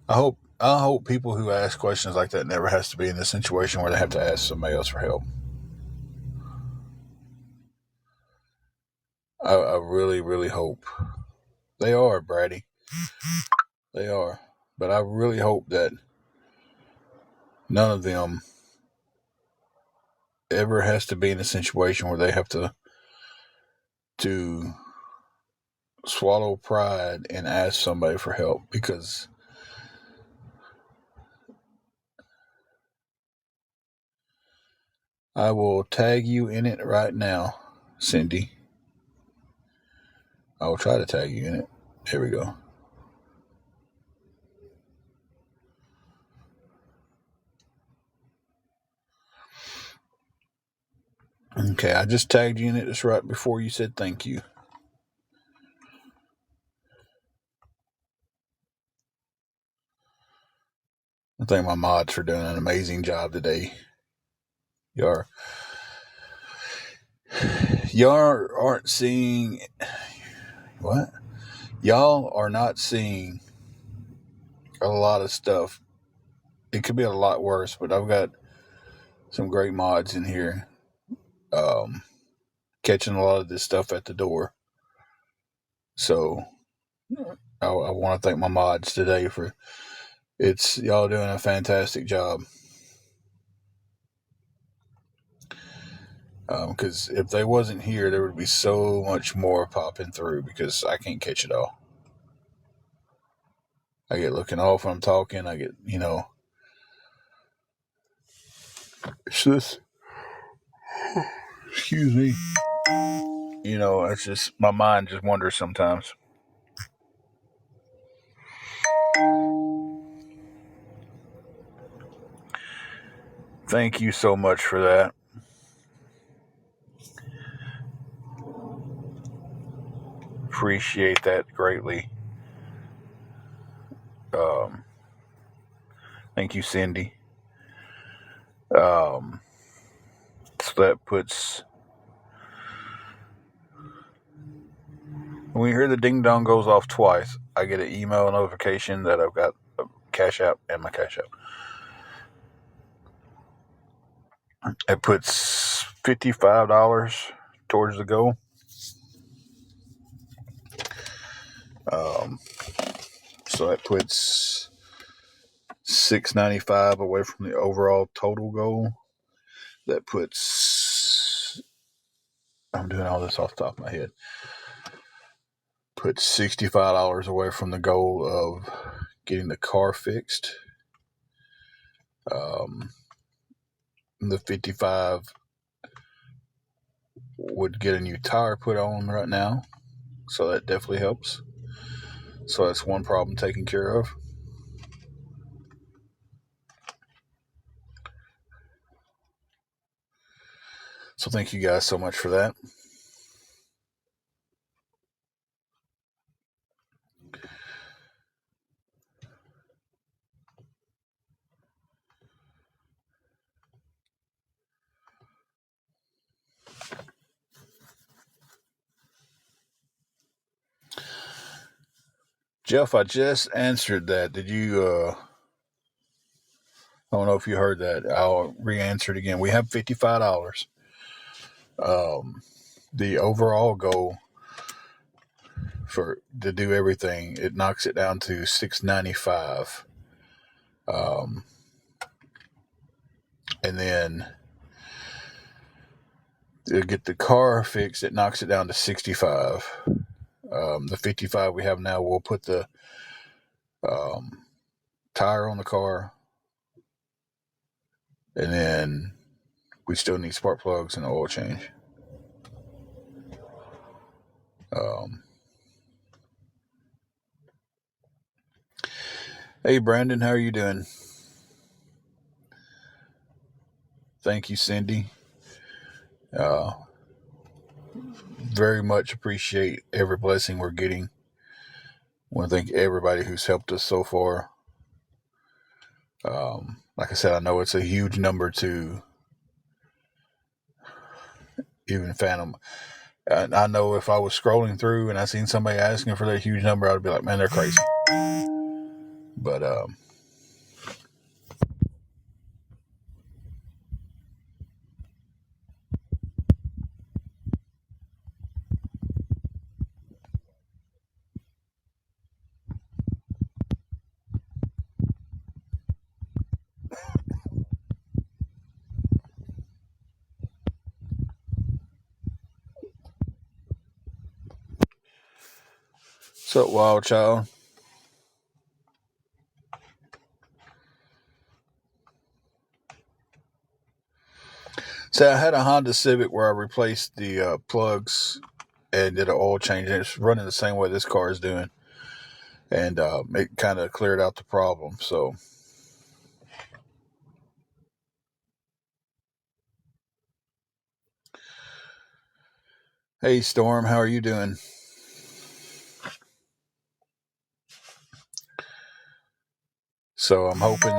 I hope people who ask questions like that never has to be in a situation where they have to ask somebody else for help. I really, really hope they are, Brady. They are, but I really hope that none of them ever has to be in a situation where they have to swallow pride and ask somebody for help, because I will tag you in it right now, Cindy. I will try to tag you in it. Here we go. Okay, I just tagged you in it just right before you said thank you. I thank my mods for doing an amazing job today. Y'all, y'all aren't seeing what? Y'all are not seeing a lot of stuff. It could be a lot worse, but I've got some great mods in here, catching a lot of this stuff at the door. So I want to thank my mods today for y'all doing a fantastic job. Because if they wasn't here, there would be so much more popping through because I can't catch it all. I get looking off when I'm talking. I get, it's just, excuse me. It's just, my mind just wanders sometimes. Thank you so much for that. Appreciate that greatly. Thank you, Cindy. So that puts, when you hear the ding dong goes off twice, I get an email notification that I've got a Cash App and my Cash App. It puts $55 towards the goal. So that puts $6.95 away from the overall total goal. That puts, I'm doing all this off the top of my head, puts $65 away from the goal of getting the car fixed. The 55 would get a new tire put on right now, so that definitely helps. So that's one problem taken care of. So thank you guys so much for that. Jeff, I just answered that. Did you, I don't know if you heard that. I'll re-answer it again. We have $55. The overall goal to do everything, it knocks it down to $6.95. And then to get the car fixed, it knocks it down to $65. The $55 we have now, we'll put the tire on the car, and then we still need spark plugs and an oil change. Hey, Brandon, how are you doing? Thank you, Cindy. Very much appreciate every blessing we're getting. I want to thank everybody who's helped us so far. Like I said, I know it's a huge number to even fathom. I know if I was scrolling through and I seen somebody asking for that huge number, I'd be like, man, they're crazy. But what's up, Wild Child? So I had a Honda Civic where I replaced the plugs and did an oil change. And it's running the same way this car is doing. And it kind of cleared out the problem. So hey, Storm, how are you doing? So I'm hoping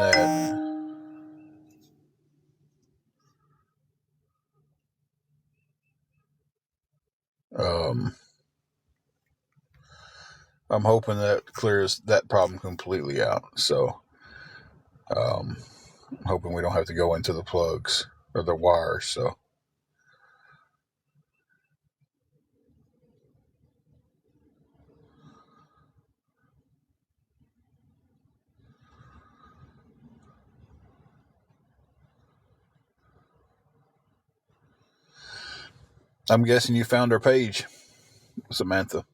that clears that problem completely out. So I'm hoping we don't have to go into the plugs. or the wires. So I'm guessing you found her page, Samantha.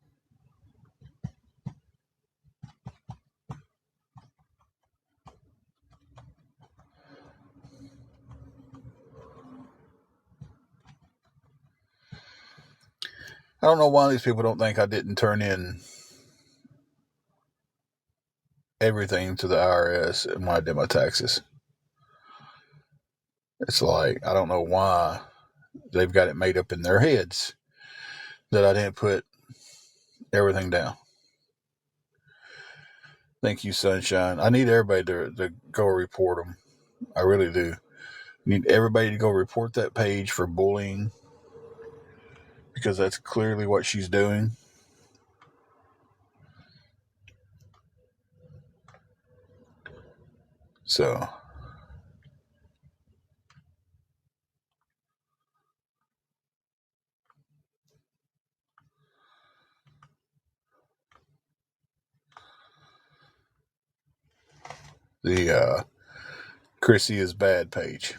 I don't know why these people don't think I didn't turn in everything to the IRS when I did my taxes. It's like, I don't know why they've got it made up in their heads that I didn't put everything down. Thank you, Sunshine. I need everybody to go report them. I really do. I need everybody to go report that page for bullying, because that's clearly what she's doing. So the Chrissy is bad page.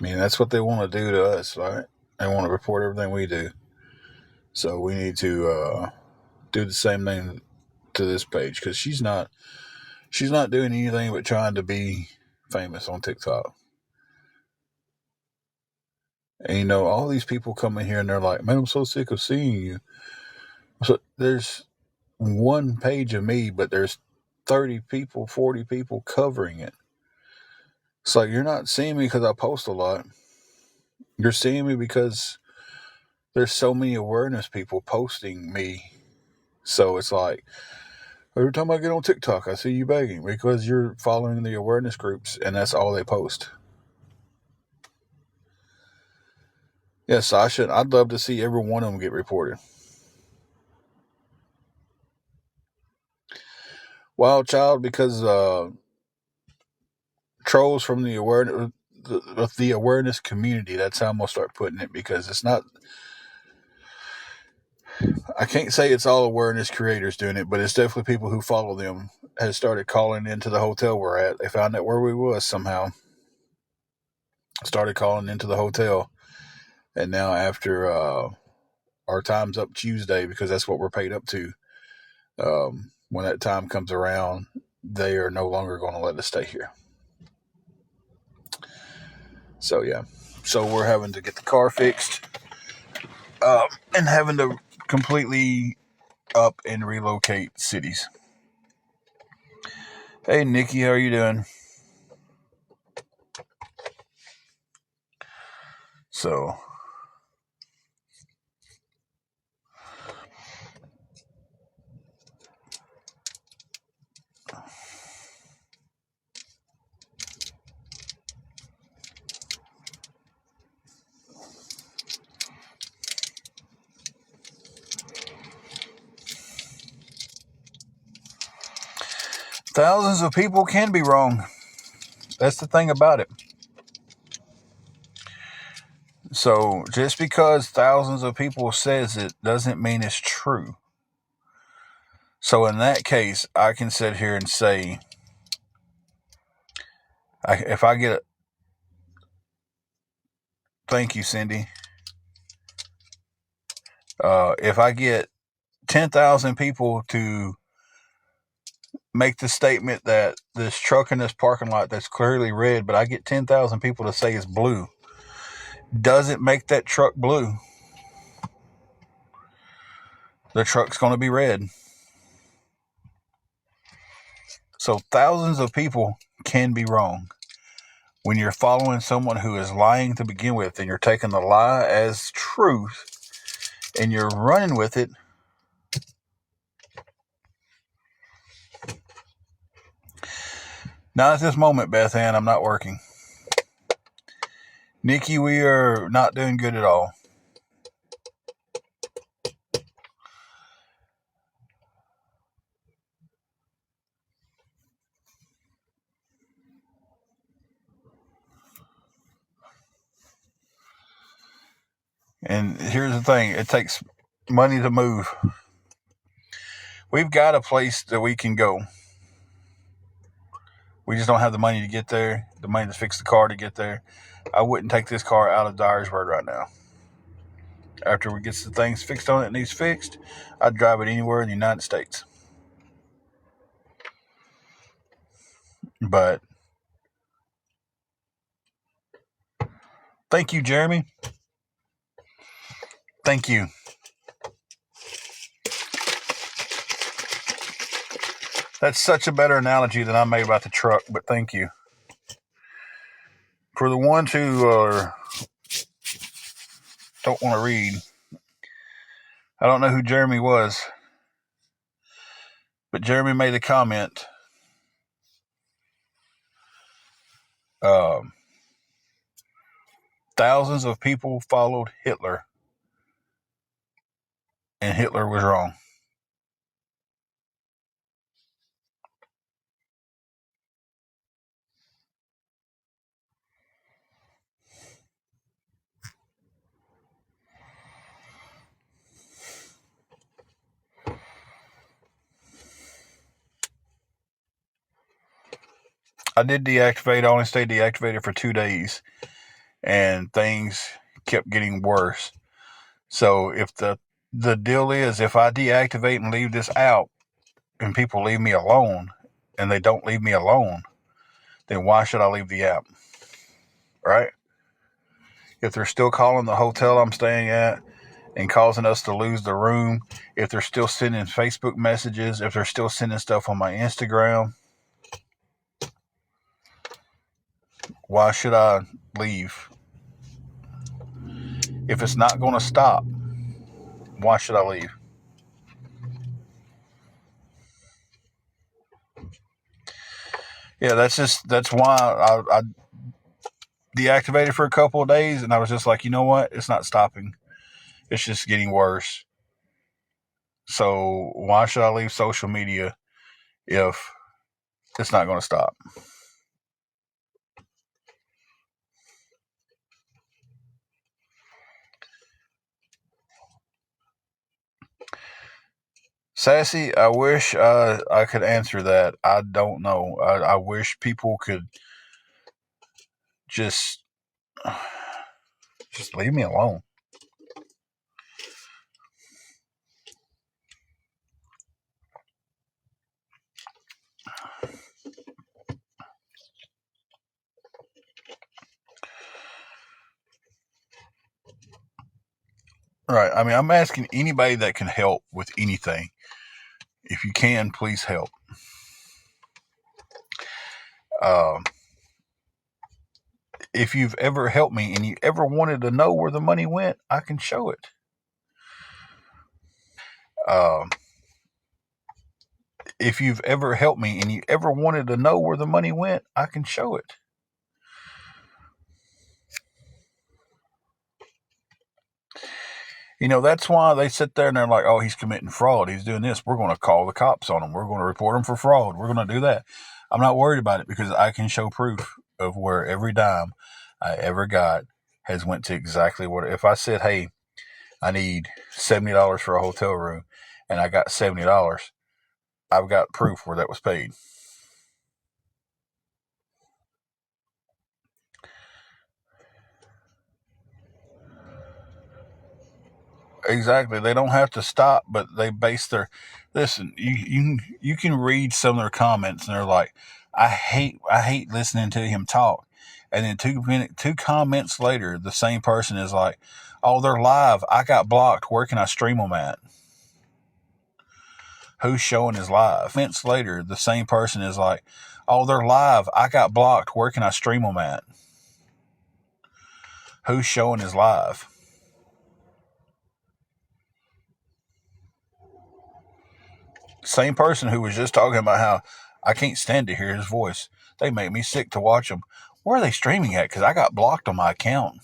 I mean, that's what they want to do to us, right? They want to report everything we do. So we need to do the same thing to this page, because she's not doing anything but trying to be famous on TikTok. And you know, all these people come in here and they're like, "Man, I'm so sick of seeing you." So there's one page of me, but there's 30 people, 40 people covering it. It's like, you're not seeing me because I post a lot. You're seeing me because there's so many awareness people posting me. So it's like, every time I get on TikTok, I see you begging because you're following the awareness groups and that's all they post. Yes, I'd love to see every one of them get reported. Wild Child, because trolls from the awareness community. That's how I'm gonna start putting it, because it's not. I can't say it's all awareness creators doing it, but it's definitely people who follow them has started calling into the hotel we're at. They found out where we was somehow. Started calling into the hotel, and now after our time's up Tuesday, because that's what we're paid up to. When that time comes around, they are no longer going to let us stay here. So yeah, so we're having to get the car fixed, and having to completely up and relocate cities. Hey Nikki, how are you doing? So thousands of people can be wrong. That's the thing about it. So just because thousands of people says it doesn't mean it's true. So in that case, I can sit here and say, if I get thank you, Cindy. If I get 10,000 people to make the statement that this truck in this parking lot that's clearly red, but I get 10,000 people to say it's blue, doesn't make that truck blue. The truck's going to be red. So thousands of people can be wrong. When you're following someone who is lying to begin with, and you're taking the lie as truth and you're running with it, not at this moment, Beth Ann, I'm not working. Nikki, we are not doing good at all. And here's the thing, it takes money to move. We've got a place that we can go. We just don't have the money to get there, the money to fix the car to get there. I wouldn't take this car out of Dyersburg right now. After we get the things fixed on it and needs fixed, I'd drive it anywhere in the United States. But thank you, Jeremy. Thank you. That's such a better analogy than I made about the truck, but thank you. For the ones who don't want to read, I don't know who Jeremy was, but Jeremy made a comment. Thousands of people followed Hitler, and Hitler was wrong. I did deactivate. I only stayed deactivated for 2 days, and things kept getting worse. So if the deal is, if I deactivate and leave this out, and people leave me alone, and they don't leave me alone, then why should I leave the app? Right? If they're still calling the hotel I'm staying at and causing us to lose the room, if they're still sending Facebook messages, if they're still sending stuff on my Instagram, why should I leave? If it's not going to stop, why should I leave? Yeah, that's why I deactivated for a couple of days, and I was just like, you know what? It's not stopping. It's just getting worse. So why should I leave social media if it's not going to stop? Sassy, I wish I could answer that. I don't know. I wish people could just leave me alone. Right. I mean, I'm asking anybody that can help with anything. If you can, please help. If you've ever helped me and you ever wanted to know where the money went, I can show it. If you've ever helped me and you ever wanted to know where the money went, I can show it. You know, that's why they sit there and they're like, oh, he's committing fraud. He's doing this. We're going to call the cops on him. We're going to report him for fraud. We're going to do that. I'm not worried about it because I can show proof of where every dime I ever got has went to exactly what. If I said, hey, I need $70 for a hotel room and I got $70, I've got proof where that was paid. Exactly. They don't have to stop, but they base their listen. You can read some of their comments, and they're like, I hate listening to him talk." And then two comments later, the same person is like, "Oh, they're live. I got blocked. Where can I stream them at? Who's showing is live?" Minutes later, the same person is like, "Oh, they're live. I got blocked. Where can I stream them at? Who's showing is live?" Same person who was just talking about how I can't stand to hear his voice. They make me sick to watch them. Where are they streaming at? Because I got blocked on my account.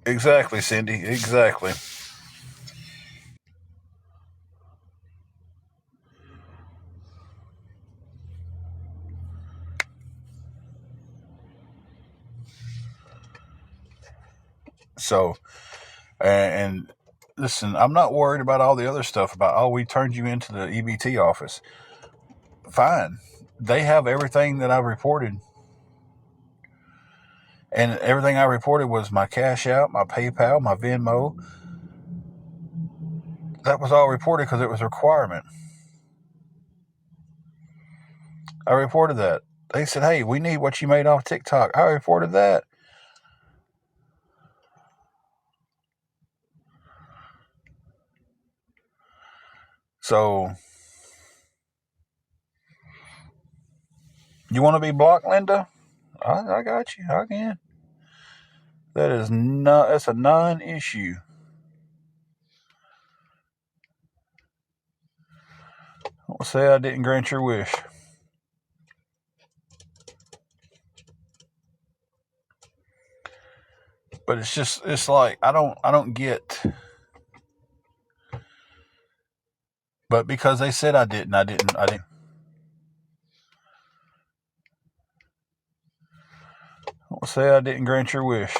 Exactly, Cindy. Exactly. So, and listen, I'm not worried about all the other stuff about, oh, we turned you into the EBT office. Fine. They have everything that I've reported. And everything I reported was my Cash App, my PayPal, my Venmo. That was all reported because it was a requirement. I reported that. They said, hey, we need what you made off TikTok. I reported that. So, you want to be blocked, Linda? I got you. I can. That's a non-issue. I'll say I didn't grant your wish. But it's like I don't get. But because they said I didn't. I'll say I didn't grant your wish.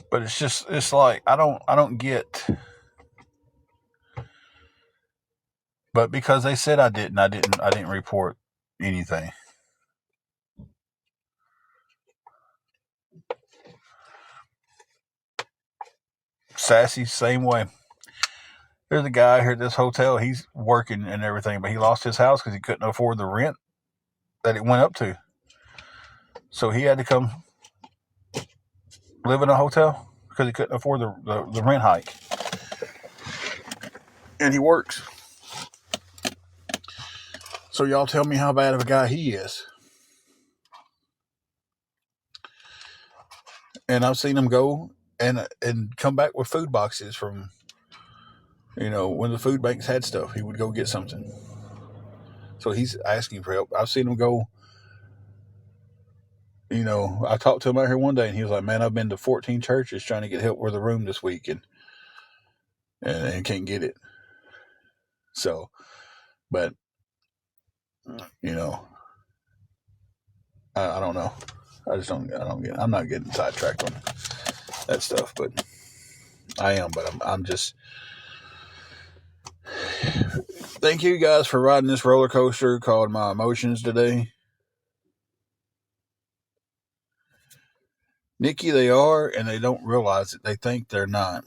But it's like I don't get. But because they said I didn't report anything. Sassy, same way. There's a guy here at this hotel. He's working and everything, but he lost his house because he couldn't afford the rent that it went up to. So he had to come live in a hotel because he couldn't afford the rent hike. And he works. So y'all tell me how bad of a guy he is. And I've seen him go and come back with food boxes from, when the food banks had stuff, he would go get something. So he's asking for help. I've seen him go. I talked to him out here one day, and he was like, "Man, I've been to 14 churches trying to get help with a room this week, and can't get it." So, but I don't know. I just don't. I don't get. I'm not getting sidetracked on that stuff, but I am. But I'm just. Thank you guys for riding this roller coaster called my emotions today. Nikki, they are, and they don't realize it. They think they're not.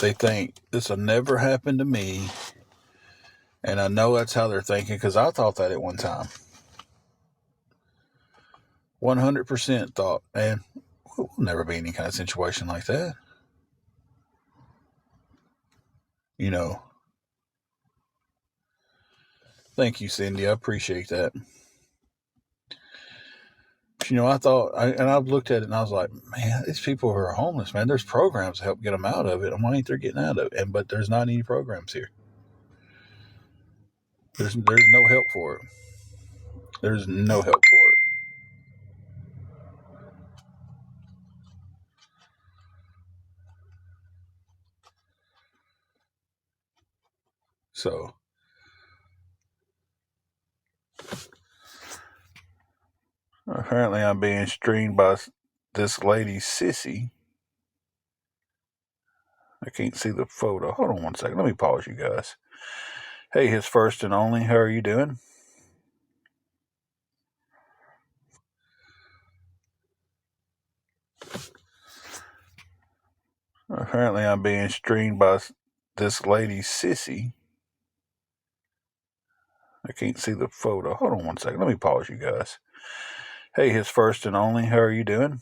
They think this will never happen to me, and I know that's how they're thinking because I thought that at one time. 100% thought, man, we'll never be in any kind of situation like that. Thank you, Cindy. I appreciate that. I thought, and I've looked at it and I was like, man, these people who are homeless, man, there's programs to help get them out of it. And why ain't they getting out of it? But there's not any programs here. There's no help for it. There's no help for it. So, apparently I'm being streamed by this lady, Sissy. I can't see the photo. Hold on one second. Let me pause you guys. Hey, his first and only. How are you doing? Apparently I'm being streamed by this lady, Sissy. I can't see the photo. Hold on one second. Let me pause you guys. Hey, his first and only. How are you doing?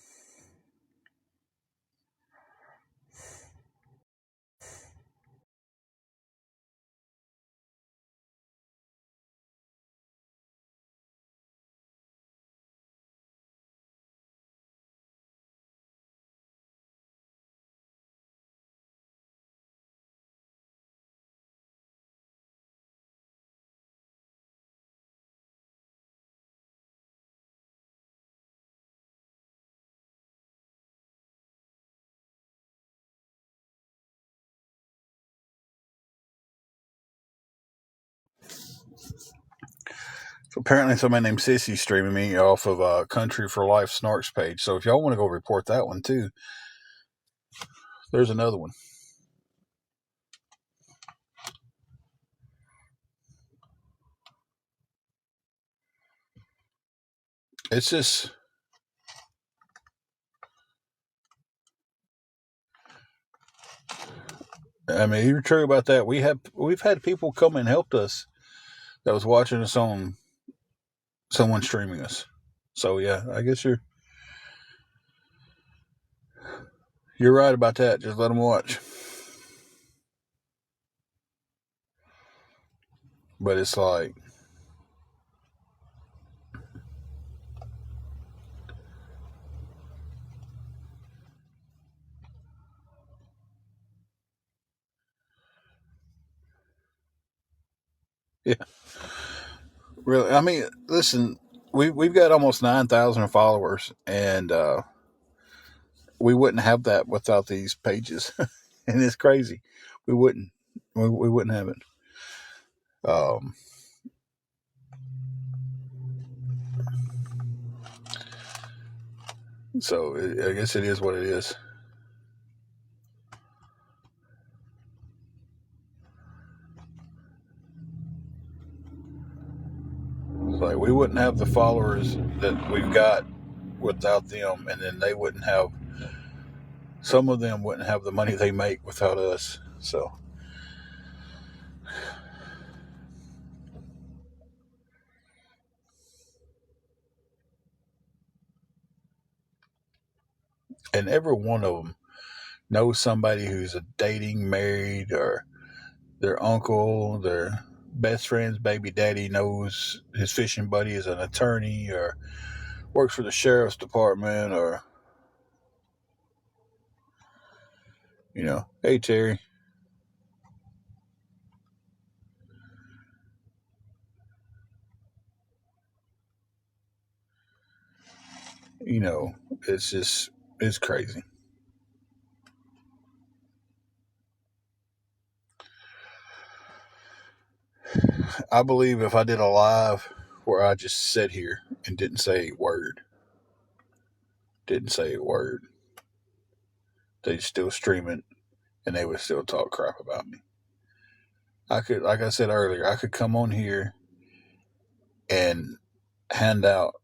So apparently somebody named Sissy streaming me off of Country for Life Snarks page. So if y'all want to go report that one too, there's another one. It's just, I mean, you're true about that. We've had people come and helped us that was watching us on someone streaming us. So yeah, I guess you're right about that. Just let them watch. But it's like, yeah, really. I mean, listen, we've got almost 9,000 followers, and we wouldn't have that without these pages, and it's crazy. We wouldn't. We wouldn't have it. Um, so I guess it is what it is. It's like we wouldn't have the followers that we've got without them, and then they wouldn't have. Some of them wouldn't have the money they make without us. So, and every one of them knows somebody who's a dating, married, or their uncle, their best friend's baby daddy knows his fishing buddy is an attorney or works for the sheriff's department, or hey Terry, you know, it's just it's crazy. I believe if I did a live where I just sat here and didn't say a word, they'd still stream it and they would still talk crap about me. I could, like I said earlier, I could come on here and hand out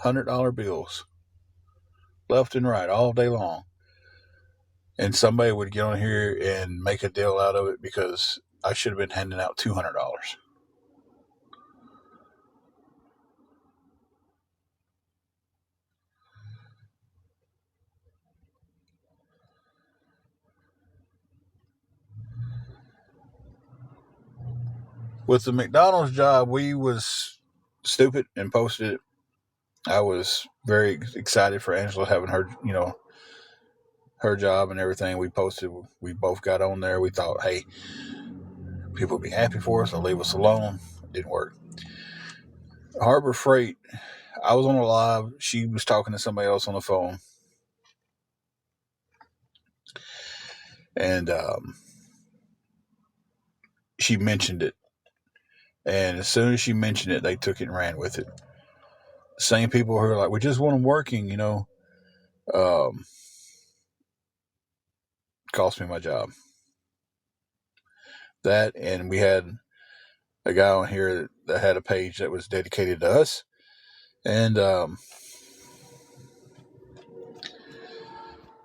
$100 bills left and right all day long, and somebody would get on here and make a deal out of it because I should have been handing out $200. With the McDonald's job, we was stupid and posted it. I was very excited for Angela having her job and everything. We posted. We both got on there. We thought, hey, people would be happy for us. They'll leave us alone. It didn't work. Harbor Freight. I was on a live. She was talking to somebody else on the phone, and she mentioned it. And as soon as she mentioned it, they took it and ran with it. Same people who are like, we just want them working, um, cost me my job. That, and we had a guy on here that had a page that was dedicated to us, and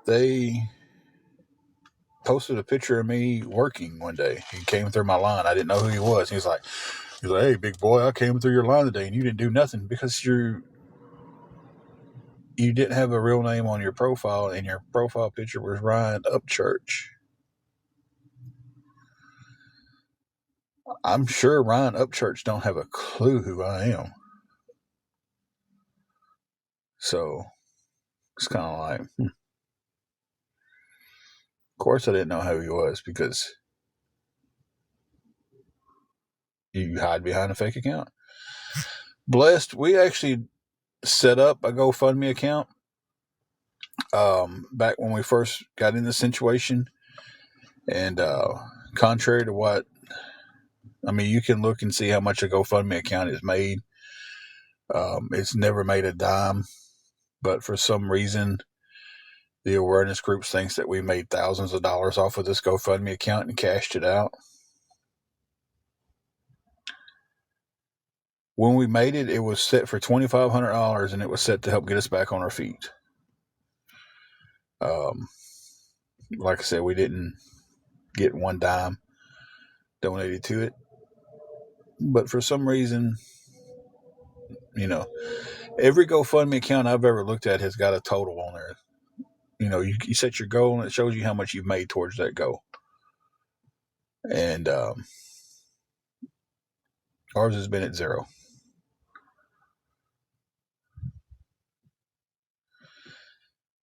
they posted a picture of me working one day. He came through my line. I didn't know who he was. He's like, hey, big boy, I came through your line today, and you didn't do nothing because you didn't have a real name on your profile, and your profile picture was Ryan Upchurch. I'm sure Ryan Upchurch don't have a clue who I am. So it's kind of like, of course I didn't know who he was because you hide behind a fake account. Blessed, we actually set up a GoFundMe account back when we first got in the situation, and contrary to what I mean, you can look and see how much a GoFundMe account has made. It's never made a dime, but for some reason, the awareness groups thinks that we made thousands of dollars off of this GoFundMe account and cashed it out. When we made it, it was set for $2,500, and it was set to help get us back on our feet. Um, like I said, we didn't get one dime donated to it, but for some reason, you know, every GoFundMe account I've ever looked at has got a total on there. You set your goal and it shows you how much you've made towards that goal. And ours has been at zero.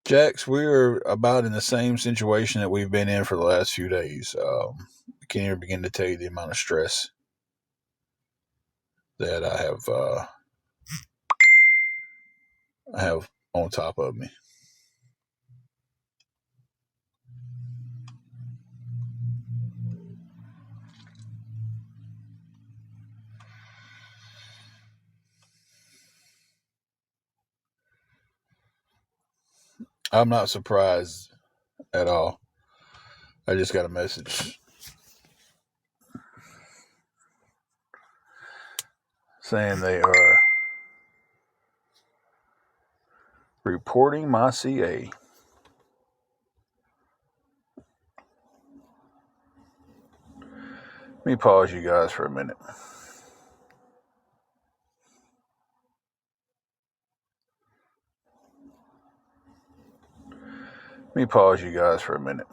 Jax, we're about in the same situation that we've been in for the last few days. I can't even begin to tell you the amount of stress that I have on top of me. I'm not surprised at all. I just got a message saying they are reporting my CA. Let me pause you guys for a minute. Let me pause you guys for a minute.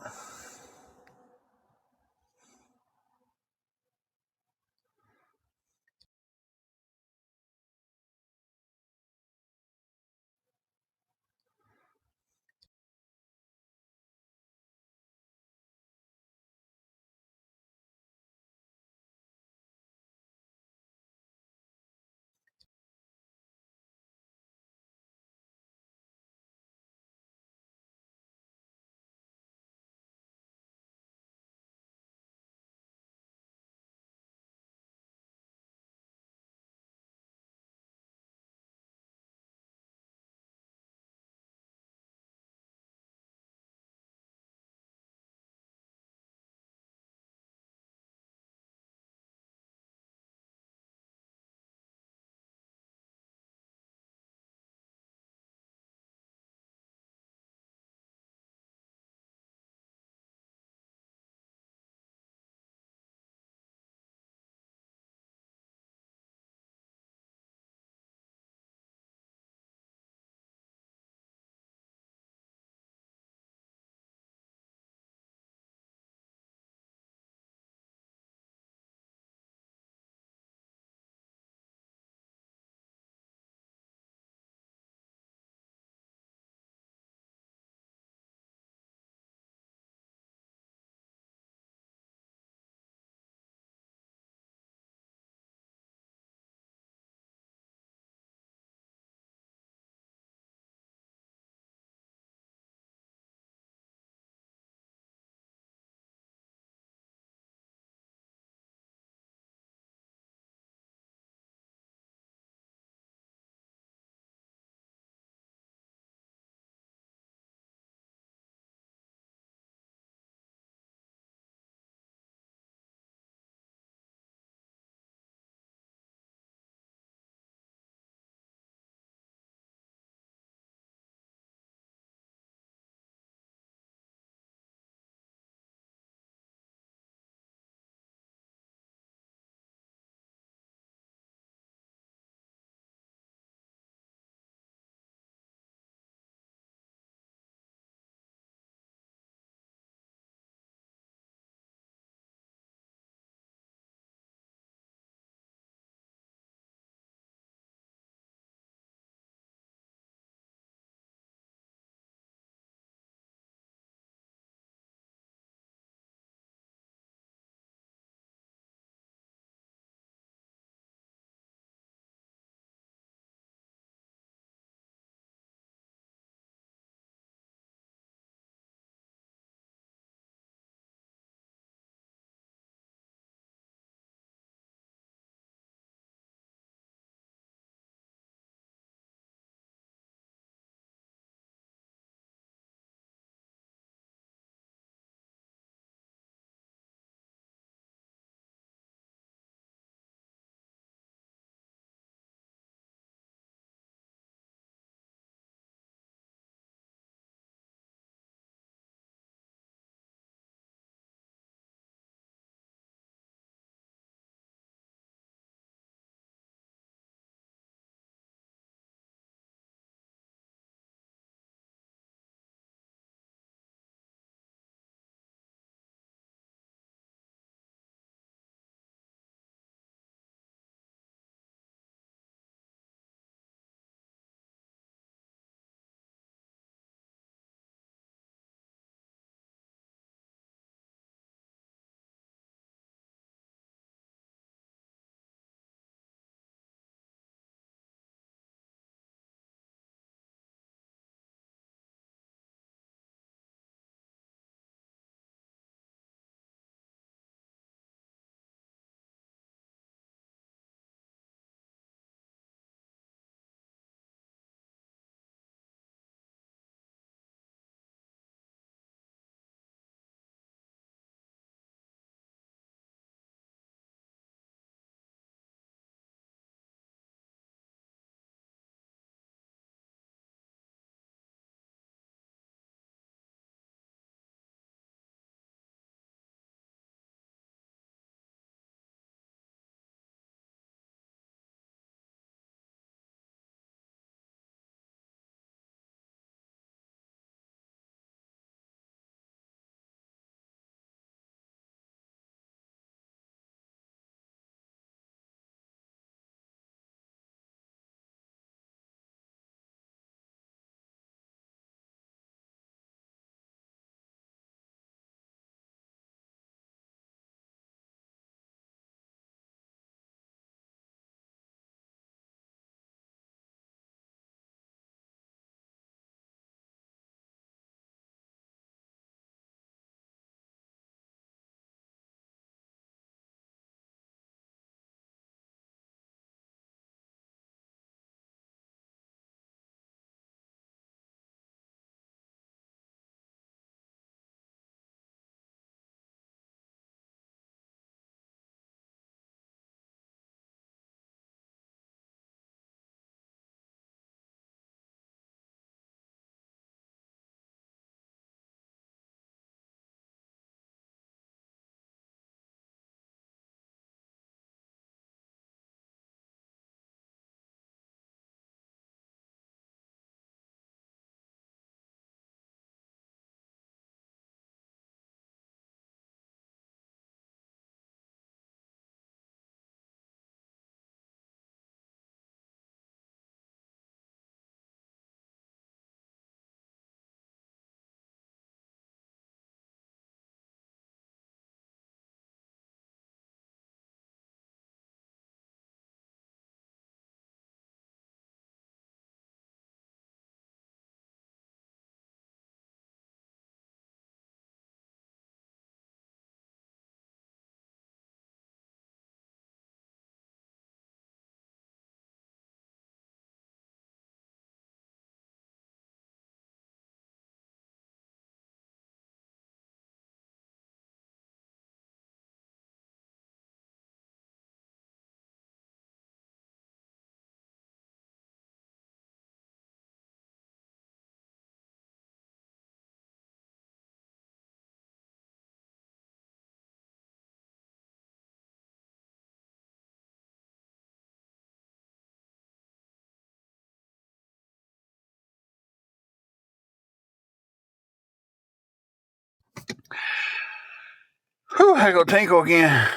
Whew, I go tinkle again.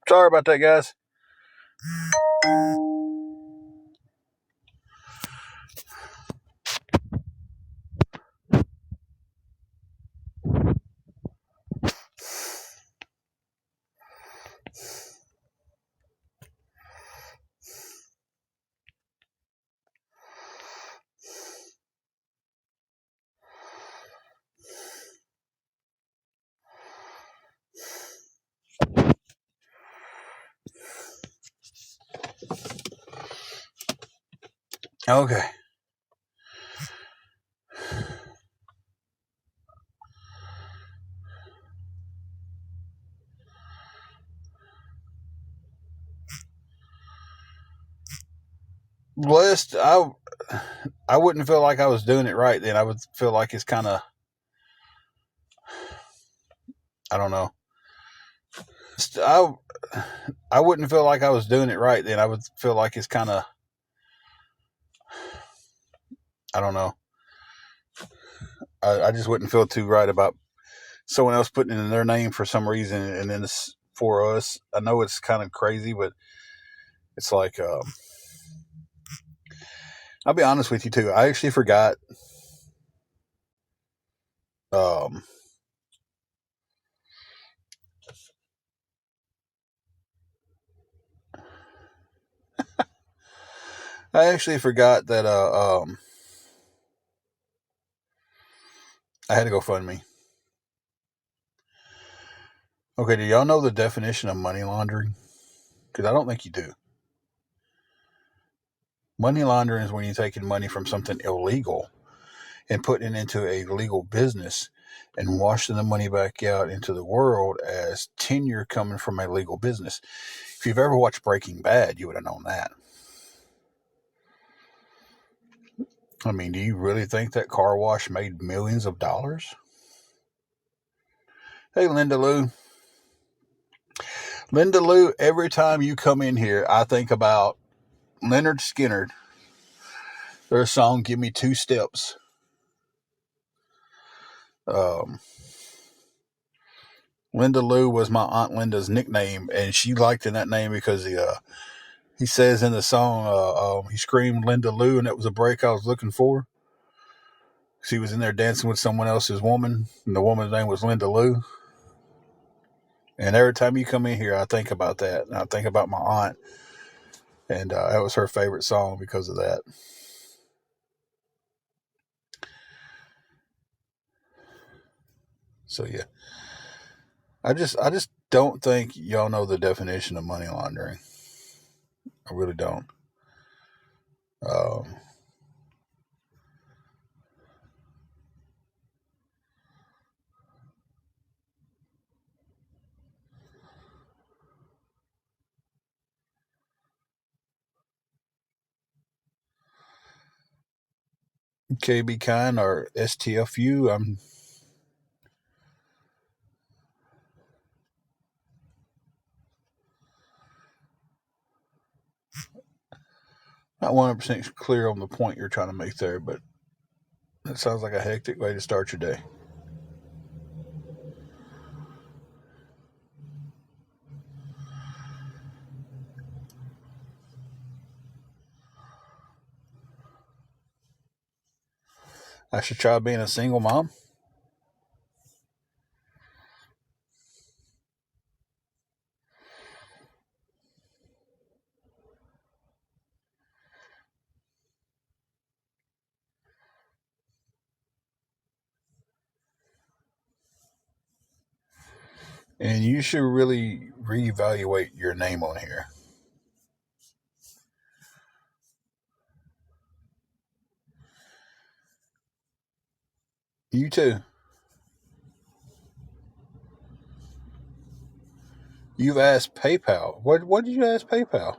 Sorry about that, guys. Okay. Blessed. I wouldn't feel like I was doing it right then. I would feel like it's kind of, I don't know. I wouldn't feel like I was doing it right then. I would feel like it's kind of, I don't know. I just wouldn't feel too right about someone else putting in their name for some reason, and then it's for us. I know it's kind of crazy, but it's like, I'll be honest with you too. I actually forgot. Um, I actually forgot that I had to go fund me. Okay, do y'all know the definition of money laundering? Because I don't think you do. Money laundering is when you're taking money from something illegal and putting it into a legal business and washing the money back out into the world as tenure coming from a legal business. If you've ever watched Breaking Bad, you would have known that. I mean, do you really think that car wash made millions of dollars? Hey, Linda Lou. Linda Lou, every time you come in here, I think about Leonard Skinner. Their song, Give Me Two Steps. Linda Lou was my Aunt Linda's nickname, and she liked in that name because he says in the song, he screamed Linda Lou, and that was a break I was looking for. She was in there dancing with someone else's woman, and the woman's name was Linda Lou. And every time you come in here, I think about that, and I think about my aunt, and that was her favorite song because of that. So yeah, I just don't think y'all know the definition of money laundering. I really don't. Um, KB Kind or STFU. I'm not 100% clear on the point you're trying to make there, but it sounds like a hectic way to start your day. I should try being a single mom. And you should really reevaluate your name on here. You too. You've asked PayPal. What did you ask PayPal?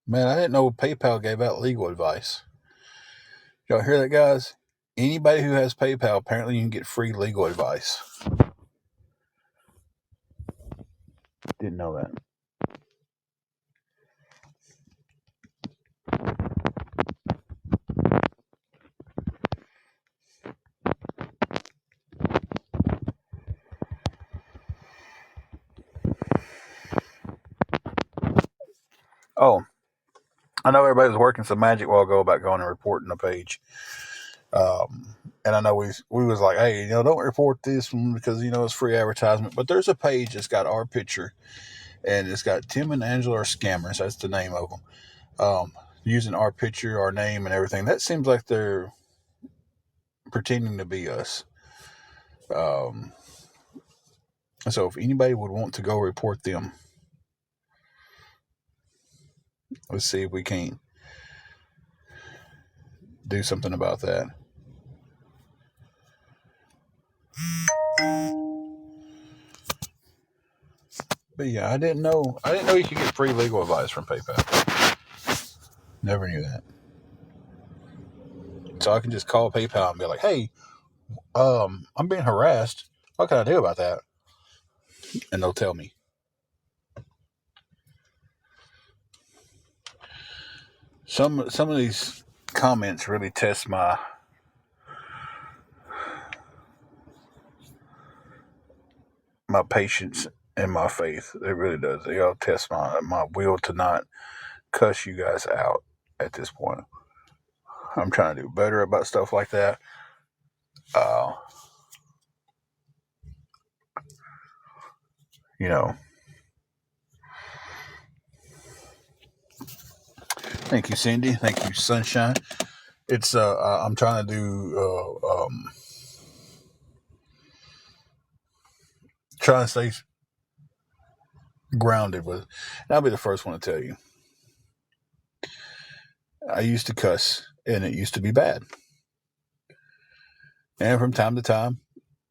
Man, I didn't know PayPal gave out legal advice. Y'all hear that, guys? Anybody who has PayPal, apparently you can get free legal advice. Didn't know that. Oh, I know everybody was working some magic while ago about going and reporting the page. And I know we was like, hey, don't report this one because it's free advertisement. But there's a page that's got our picture, and it's got Tim and Angela are scammers. That's the name of them. Using our picture, our name, and everything. That seems like they're pretending to be us. So if anybody would want to go report them, let's see if we can't do something about that. But yeah, I didn't know you could get free legal advice from PayPal. Never knew that. So I can just call PayPal and be like, hey, I'm being harassed. What can I do about that? And they'll tell me. Some of these comments really test my patience and my faith. It really does. They all test my will to not cuss you guys out at this point. I'm trying to do better about stuff like that. Thank you, Cindy. Thank you, Sunshine. It's I'm trying to do trying to stay grounded with. And I'll be the first one to tell you. I used to cuss, and it used to be bad. And from time to time,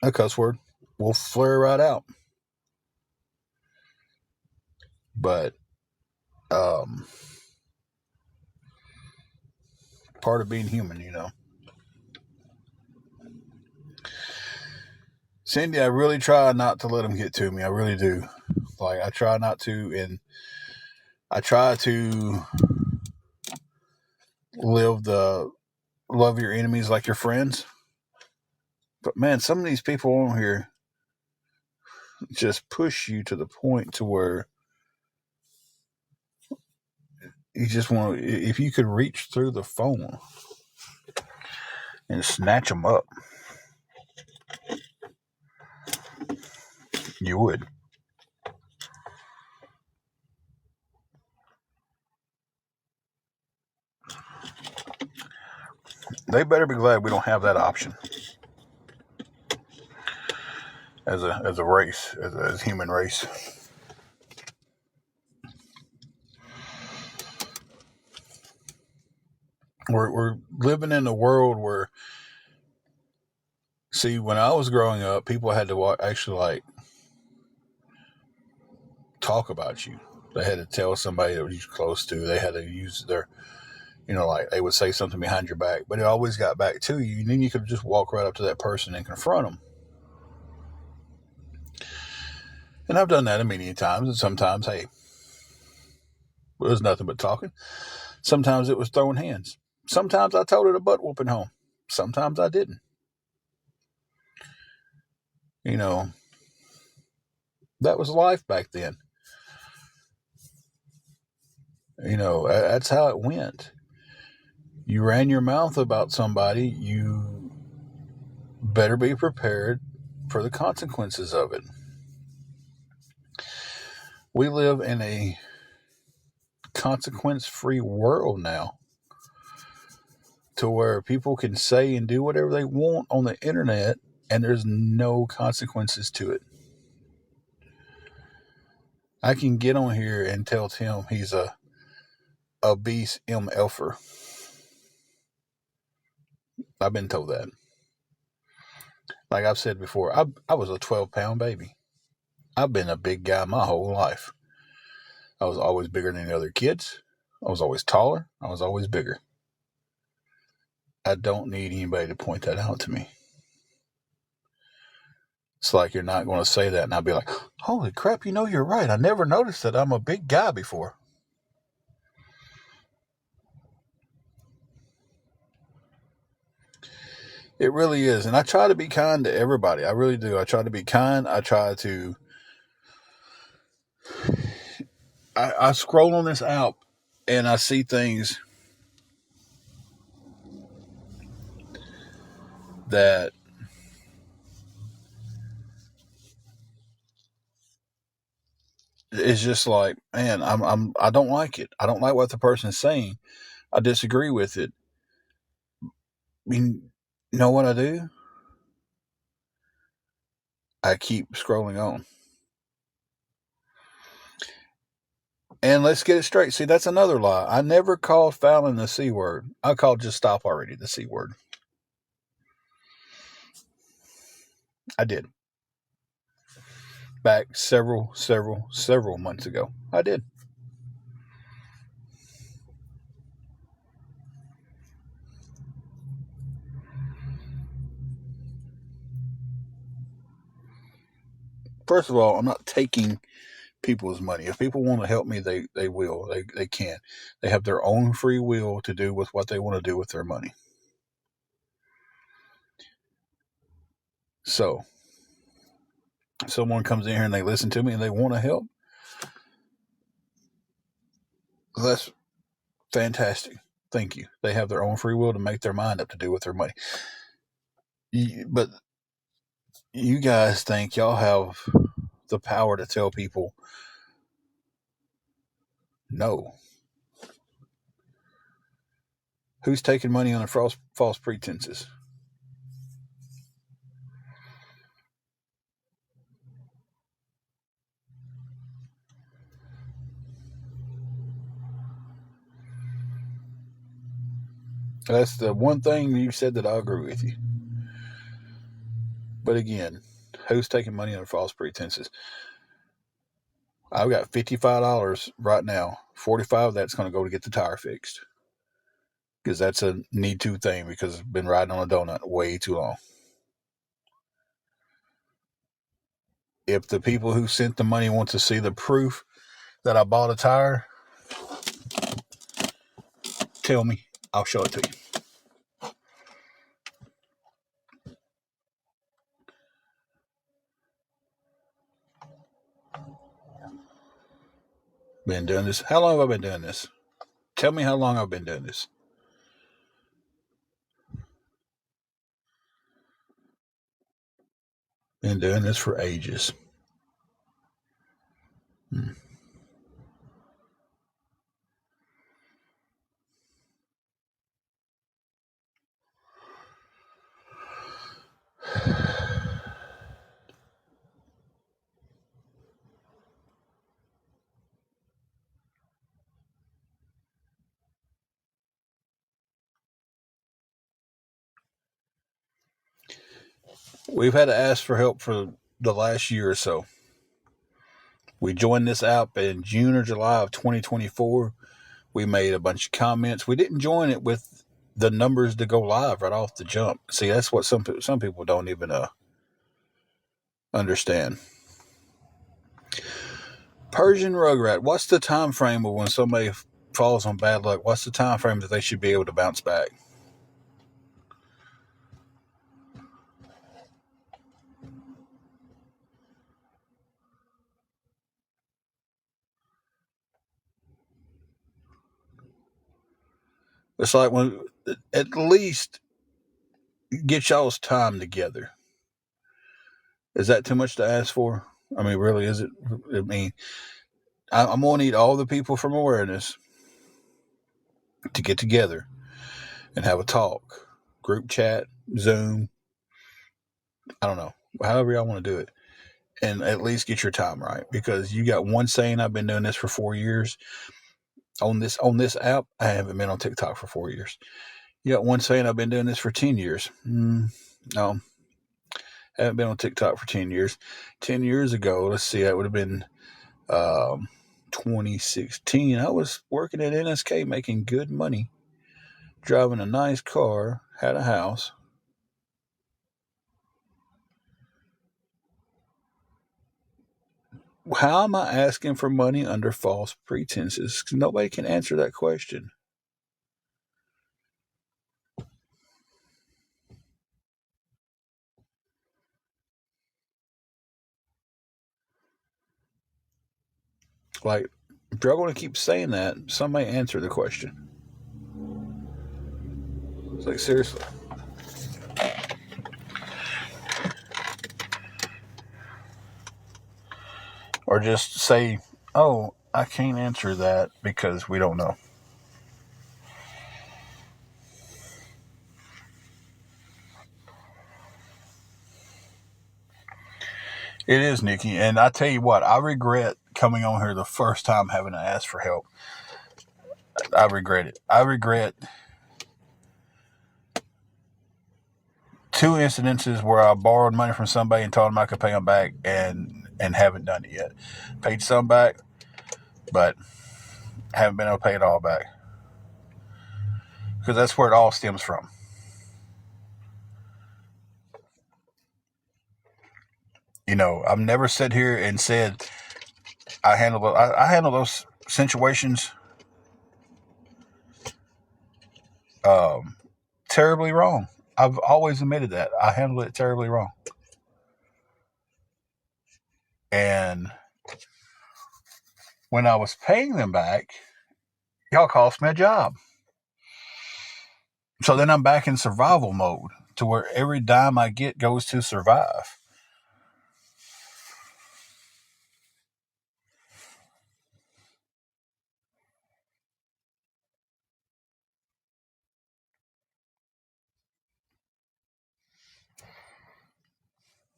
a cuss word will flare right out. But part of being human, Cindy, I really try not to let them get to me. I really do. Like, I try not to, and I try to live the love your enemies like your friends. But man, some of these people on here just push you to the point to where you just want to, if you could reach through the phone and snatch them up, you would. They better be glad we don't have that option as a race, as a human race. We're living in a world where, see, when I was growing up, people had to actually talk about you. They had to tell somebody that you're close to. They had to use their, they would say something behind your back, but it always got back to you. And then you could just walk right up to that person and confront them. And I've done that a many times. And sometimes, hey, it was nothing but talking. Sometimes it was throwing hands. Sometimes I told her to butt whooping home. Sometimes I didn't. That was life back then. That's how it went. You ran your mouth about somebody, you better be prepared for the consequences of it. We live in a consequence-free world now, to where people can say and do whatever they want on the internet, and there's no consequences to it. I can get on here and tell Tim he's a obese MFer. I've been told that. Like I've said before, I was a 12-pound baby. I've been a big guy my whole life. I was always bigger than the other kids. I was always taller. I was always bigger. I don't need anybody to point that out to me. It's like you're not going to say that, and I'll be like, holy crap, you're right. I never noticed that I'm a big guy before. It really is. And I try to be kind to everybody. I really do. I try to be kind. I scroll on this app and I see things that it's just like, man, I don't like it. I don't like what the person's saying. I disagree with it. I mean, you know what I do? I keep scrolling on. And let's get it straight. See, that's another lie. I never called Fallon the C word. I called Just Stop Already the C word. I did. Back several months ago. I did. First of all, I'm not taking people's money. If people want to help me, they will. They can. They have their own free will to do with what they want to do with their money. So, someone comes in here and they listen to me and they want to help, that's fantastic. Thank you. They have their own free will to make their mind up to do with their money. But you guys think y'all have the power to tell people no. Who's taking money under false pretenses? That's the one thing you said that I agree with you. But again, who's taking money under false pretenses? I've got $55 right now. 45 of that's going to go to get the tire fixed. Because that's a need to thing because I've been riding on a donut way too long. If the people who sent the money want to see the proof that I bought a tire, tell me. I'll show it to you. Been doing this. How long have I been doing this? Tell me how long I've been doing this. Been doing this for ages. Hmm. We've had to ask for help for the last year or so. We joined this app in June or July of 2024. We made a bunch of comments. We didn't join it with the numbers to go live right off the jump. See, that's what some people don't even understand. Persian Rugrat, what's the time frame of when somebody falls on bad luck? What's the time frame that they should be able to bounce back? It's like when at least get y'all's time together. Is that too much to ask for? I mean, really, is it? I mean, I'm going to need all the people from awareness to get together and have a talk, group chat, Zoom. I don't know, however y'all want to do it, and at least get your time right because you got one saying I've been doing this for 4 years on this app. I haven't been on TikTok for 4 years. You got one saying I've been doing this for 10 years. No, haven't been on TikTok for 10 years. 10 years ago, let's see, that would have been um, 2016. I was working at NSK making good money, driving a nice car, had a house. How am I asking for money under false pretenses? Nobody can answer that question. Like If y'all going to keep saying that, somebody answer the question. It's like, seriously. Or just say, oh, I can't answer that because we don't know. It is, Nikki. And I tell you what, I regret coming on here the first time having to ask for help. I regret it. I regret 2 incidences where I borrowed money from somebody and told them I could pay them back and haven't done it yet. Paid some back, but haven't been able to pay it all back. Because that's where it all stems from. You know, I've never sat here and said I handle those situations terribly wrong. I've always admitted that. I handled it terribly wrong. And when I was paying them back, y'all cost me a job. So then I'm back in survival mode to where every dime I get goes to survive.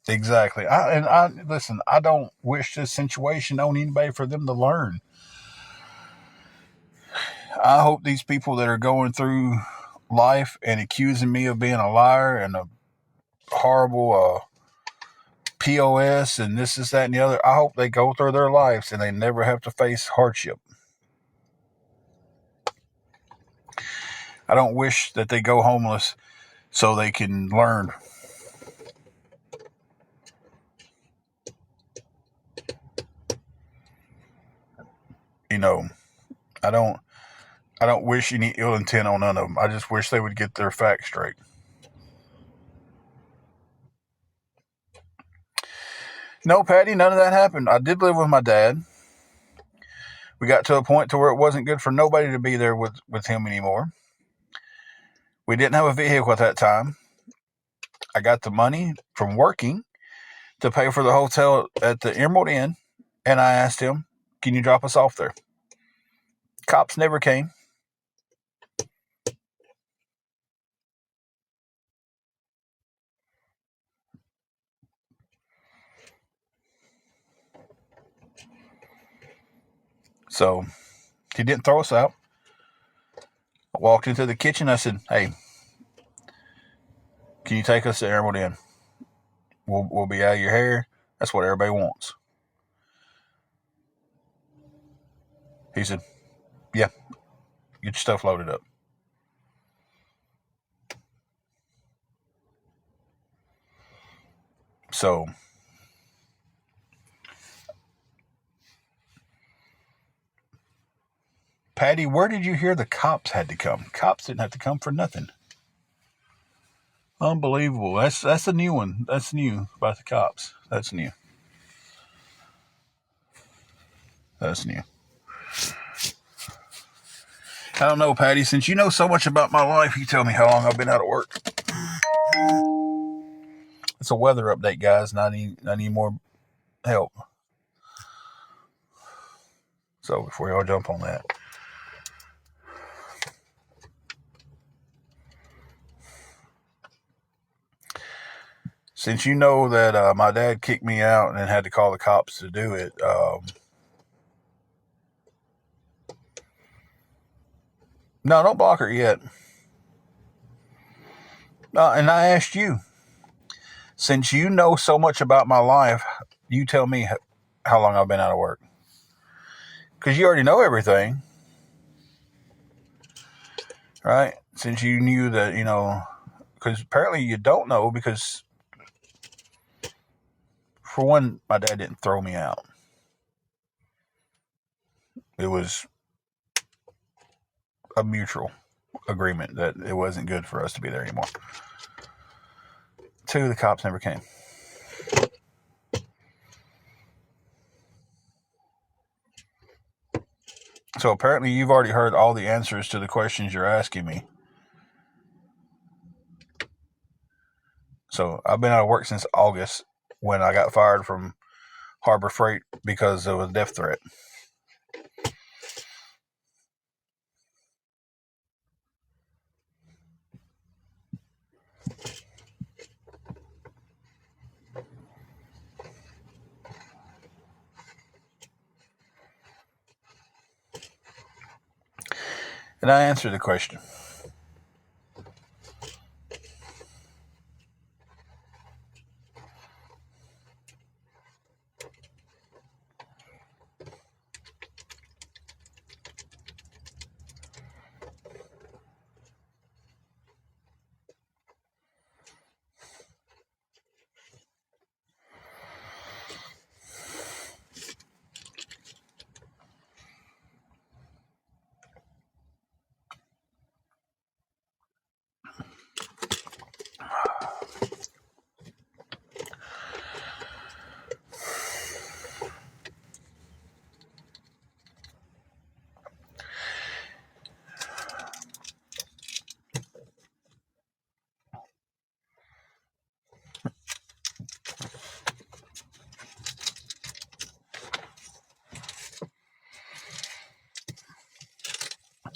Exactly. I listen, I don't wish this situation on anybody for them to learn. I hope these people that are going through life and accusing me of being a liar and a horrible POS and this, that, and the other, I hope they go through their lives and they never have to face hardship. I don't wish that they go homeless so they can learn. You know, I don't wish any ill intent on none of them. I just wish they would get their facts straight. No, Patty, none of that happened. I did live with my dad. We got to a point to where it wasn't good for nobody to be there with him anymore. We didn't have a vehicle at that time. I got the money from working to pay for the hotel at the Emerald Inn, and I asked him, can you drop us off there? Cops never came. So he didn't throw us out. I walked into the kitchen. I said, hey, can you take us to Emerald Inn? We'll be out of your hair. That's what everybody wants. He said, yeah, get your stuff loaded up. So Patty, where did you hear the cops had to come? Cops didn't have to come for nothing. Unbelievable. That's a new one. That's new about the cops. That's new. That's new. I don't know, Patty. Since you know so much about my life, you tell me how long I've been out of work. It's a weather update, guys, and I need more help. So before y'all jump on that. Since you know that my dad kicked me out and had to call the cops to do it, no, don't block her yet. And I asked you, since you know so much about my life, you tell me how long I've been out of work. Because you already know everything, right? Since you knew that, because apparently you don't know because, for one, my dad didn't throw me out. It was a mutual agreement that it wasn't good for us to be there anymore. 2, the cops never came. So apparently you've already heard all the answers to the questions you're asking me. So I've been out of work since August when I got fired from Harbor Freight because of a death threat. And I answered the question.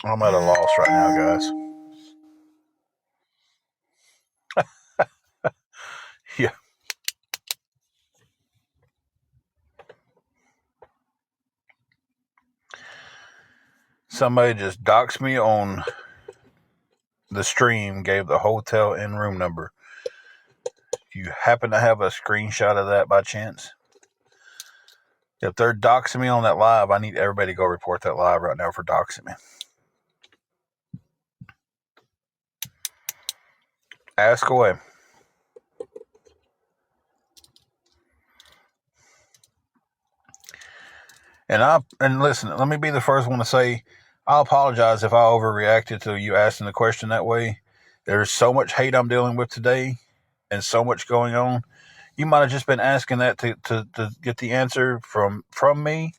I'm at a loss right now, guys. Yeah. Somebody just doxed me on the stream, gave the hotel and room number. Do you happen to have a screenshot of that by chance? If they're doxing me on that live, I need everybody to go report that live right now for doxing me. Ask away. And listen, let me be the first one to say, I apologize if I overreacted to you asking the question that way. There's so much hate I'm dealing with today and so much going on. You might have just been asking that to get the answer from me.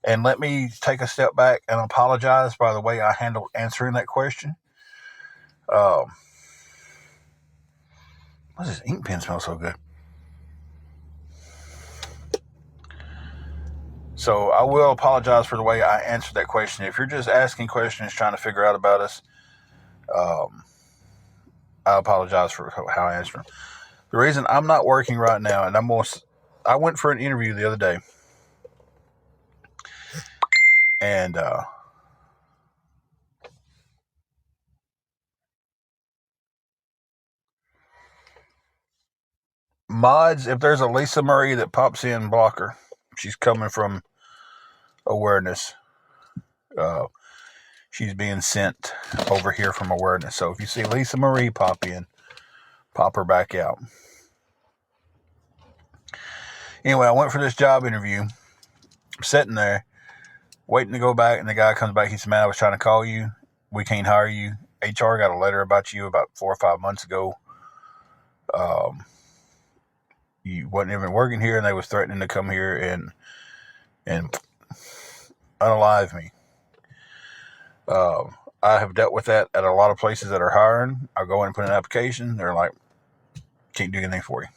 And let me take a step back and apologize by the way I handled answering that question. Why does this ink pen smell so good? So I will apologize for the way I answered that question. If you're just asking questions, trying to figure out about us, I apologize for how I answered them. The reason I'm not working right now, and I went for an interview the other day, and mods, if there's a Lisa Marie that pops in, block her. She's coming from awareness. She's being sent over here from awareness. So if you see Lisa Marie pop in, pop her back out. Anyway, I went for this job interview. I'm sitting there, waiting to go back, and the guy comes back. He said, "Man, I was trying to call you. We can't hire you. HR got a letter about you about 4 or 5 months ago. You wasn't even working here, and they was threatening to come here and unalive me." I have dealt with that at a lot of places that are hiring. I go in and put in an application. They're like, "Can't do anything for you."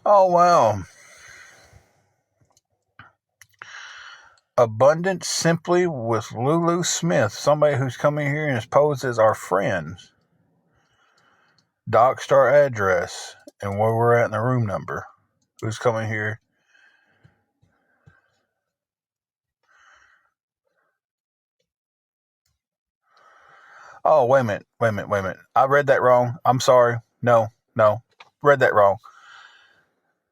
Oh, wow. Abundance Simply with Lulu Smith. Somebody who's coming here and is posed as our friends. Doxed our address and where we're at in the room number. Who's coming here? Oh, wait a minute. I read that wrong. I'm sorry. No. Read that wrong.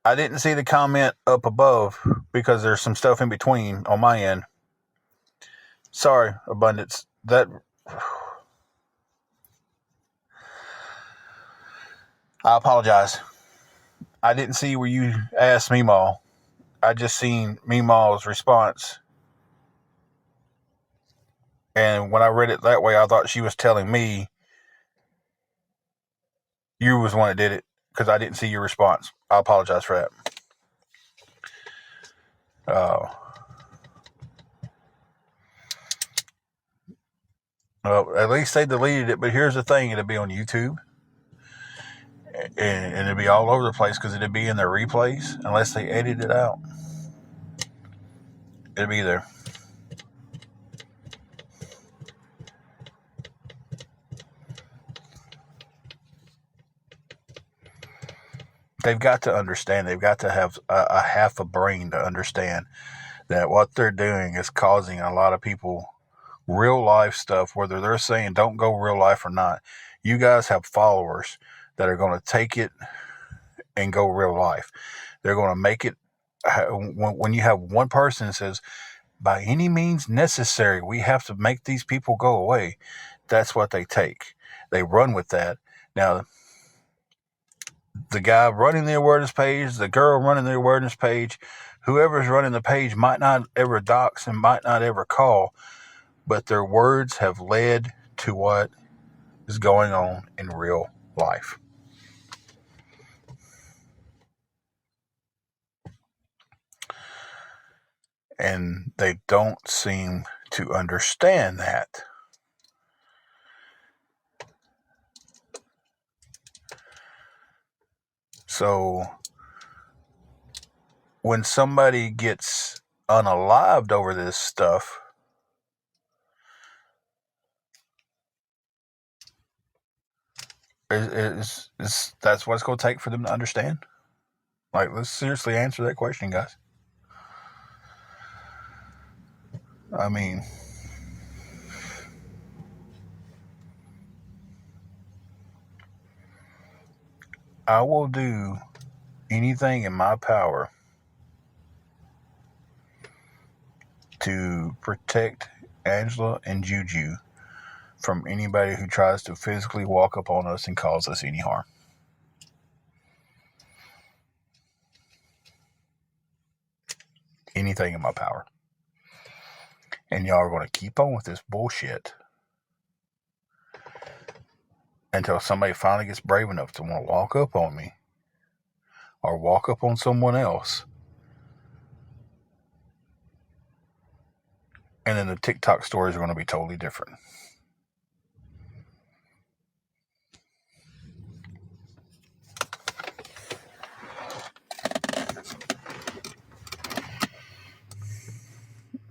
I didn't see the comment up above because there's some stuff in between on my end. Sorry, Abundance. I apologize. I didn't see where you asked Meemaw. I just seen Meemaw's response. And when I read it that way, I thought she was telling me You was the one that did it because I didn't see your response. I apologize for that. Well, at least they deleted it. But here's the thing: it'll be on YouTube, and it'll be all over the place because it'll be in their replays unless they edit it out. It'll be there. They've got to understand. They've got to have a half a brain to understand that what they're doing is causing a lot of people real life stuff, whether they're saying don't go real life or not. You guys have followers that are going to take it and go real life. They're going to make it. When you have one person that says, by any means necessary, we have to make these people go away, that's what they take. They run with that. Now, the guy running the awareness page, the girl running the awareness page, whoever's running the page might not ever dox and might not ever call, but their words have led to what is going on in real life. And they don't seem to understand that. So when somebody gets unalived over this stuff, is that's what it's going to take for them to understand? Like, let's seriously answer that question, guys. I mean, I will do anything in my power to protect Angela and Juju from anybody who tries to physically walk up on us and cause us any harm. Anything in my power. And y'all are going to keep on with this bullshit until somebody finally gets brave enough to want to walk up on me or walk up on someone else. And then the TikTok stories are going to be totally different.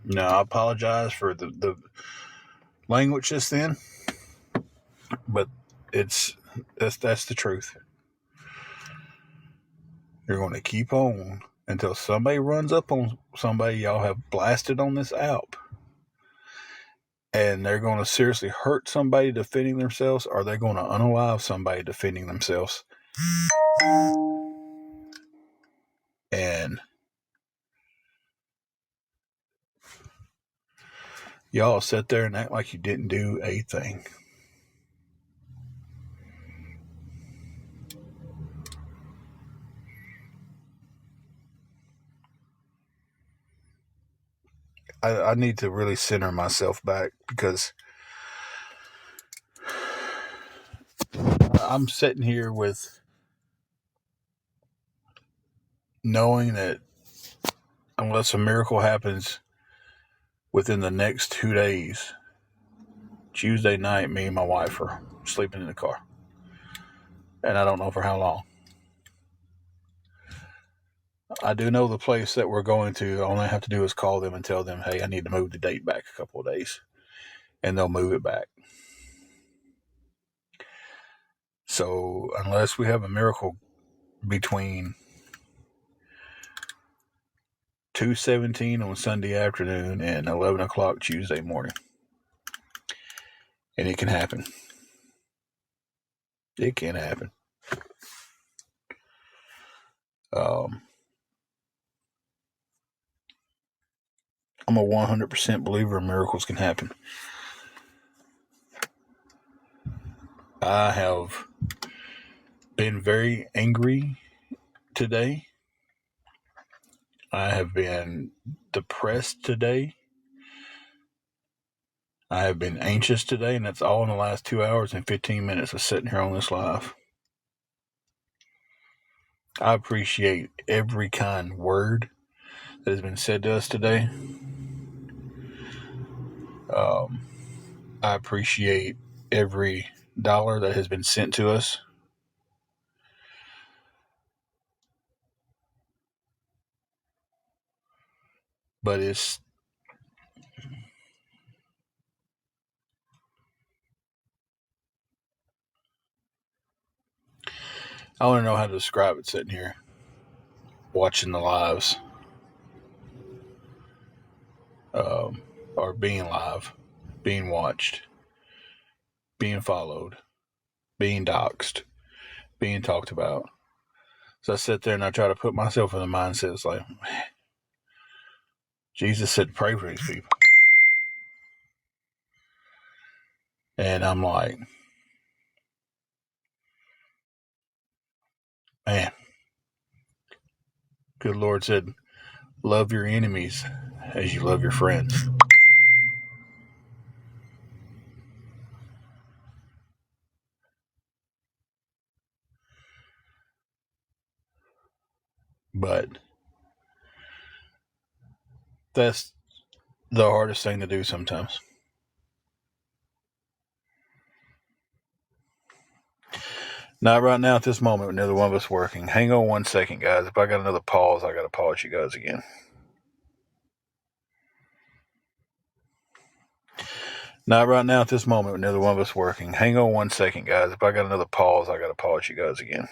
Now, I apologize for the language just then, but that's the truth. You're going to keep on until somebody runs up on somebody y'all have blasted on this app, and they're going to seriously hurt somebody defending themselves, or they're going to unalive somebody defending themselves. And y'all sit there and act like you didn't do a thing. I need to really center myself back because I'm sitting here with knowing that unless a miracle happens within the next 2 days, Tuesday night, me and my wife are sleeping in the car. And I don't know for how long. I do know the place that we're going to. All I have to do is call them and tell them, hey, I need to move the date back a couple of days. And they'll move it back. So unless we have a miracle between 2:17 on Sunday afternoon and 11 o'clock Tuesday morning, and it can happen. It can happen. I'm a 100% believer miracles can happen. I have been very angry today. I have been depressed today. I have been anxious today, and that's all in the last 2 hours and 15 minutes of sitting here on this live. I appreciate every kind word that has been said to us today. I appreciate every dollar that has been sent to us. But I don't know how to describe it sitting here, watching the lives, or being live, being watched, being followed, being doxxed, being talked about. So I sit there and I try to put myself in the mindset. It's like, Jesus said, pray for these people. And I'm like, man, good Lord said, love your enemies as you love your friends. But that's the hardest thing to do sometimes. Not right now at this moment, neither one of us working. Hang on 1 second, guys. If I got another pause, I got to pause you guys again. Not right now at this moment, neither one of us working. Hang on 1 second, guys. If I got another pause, I got to pause you guys again.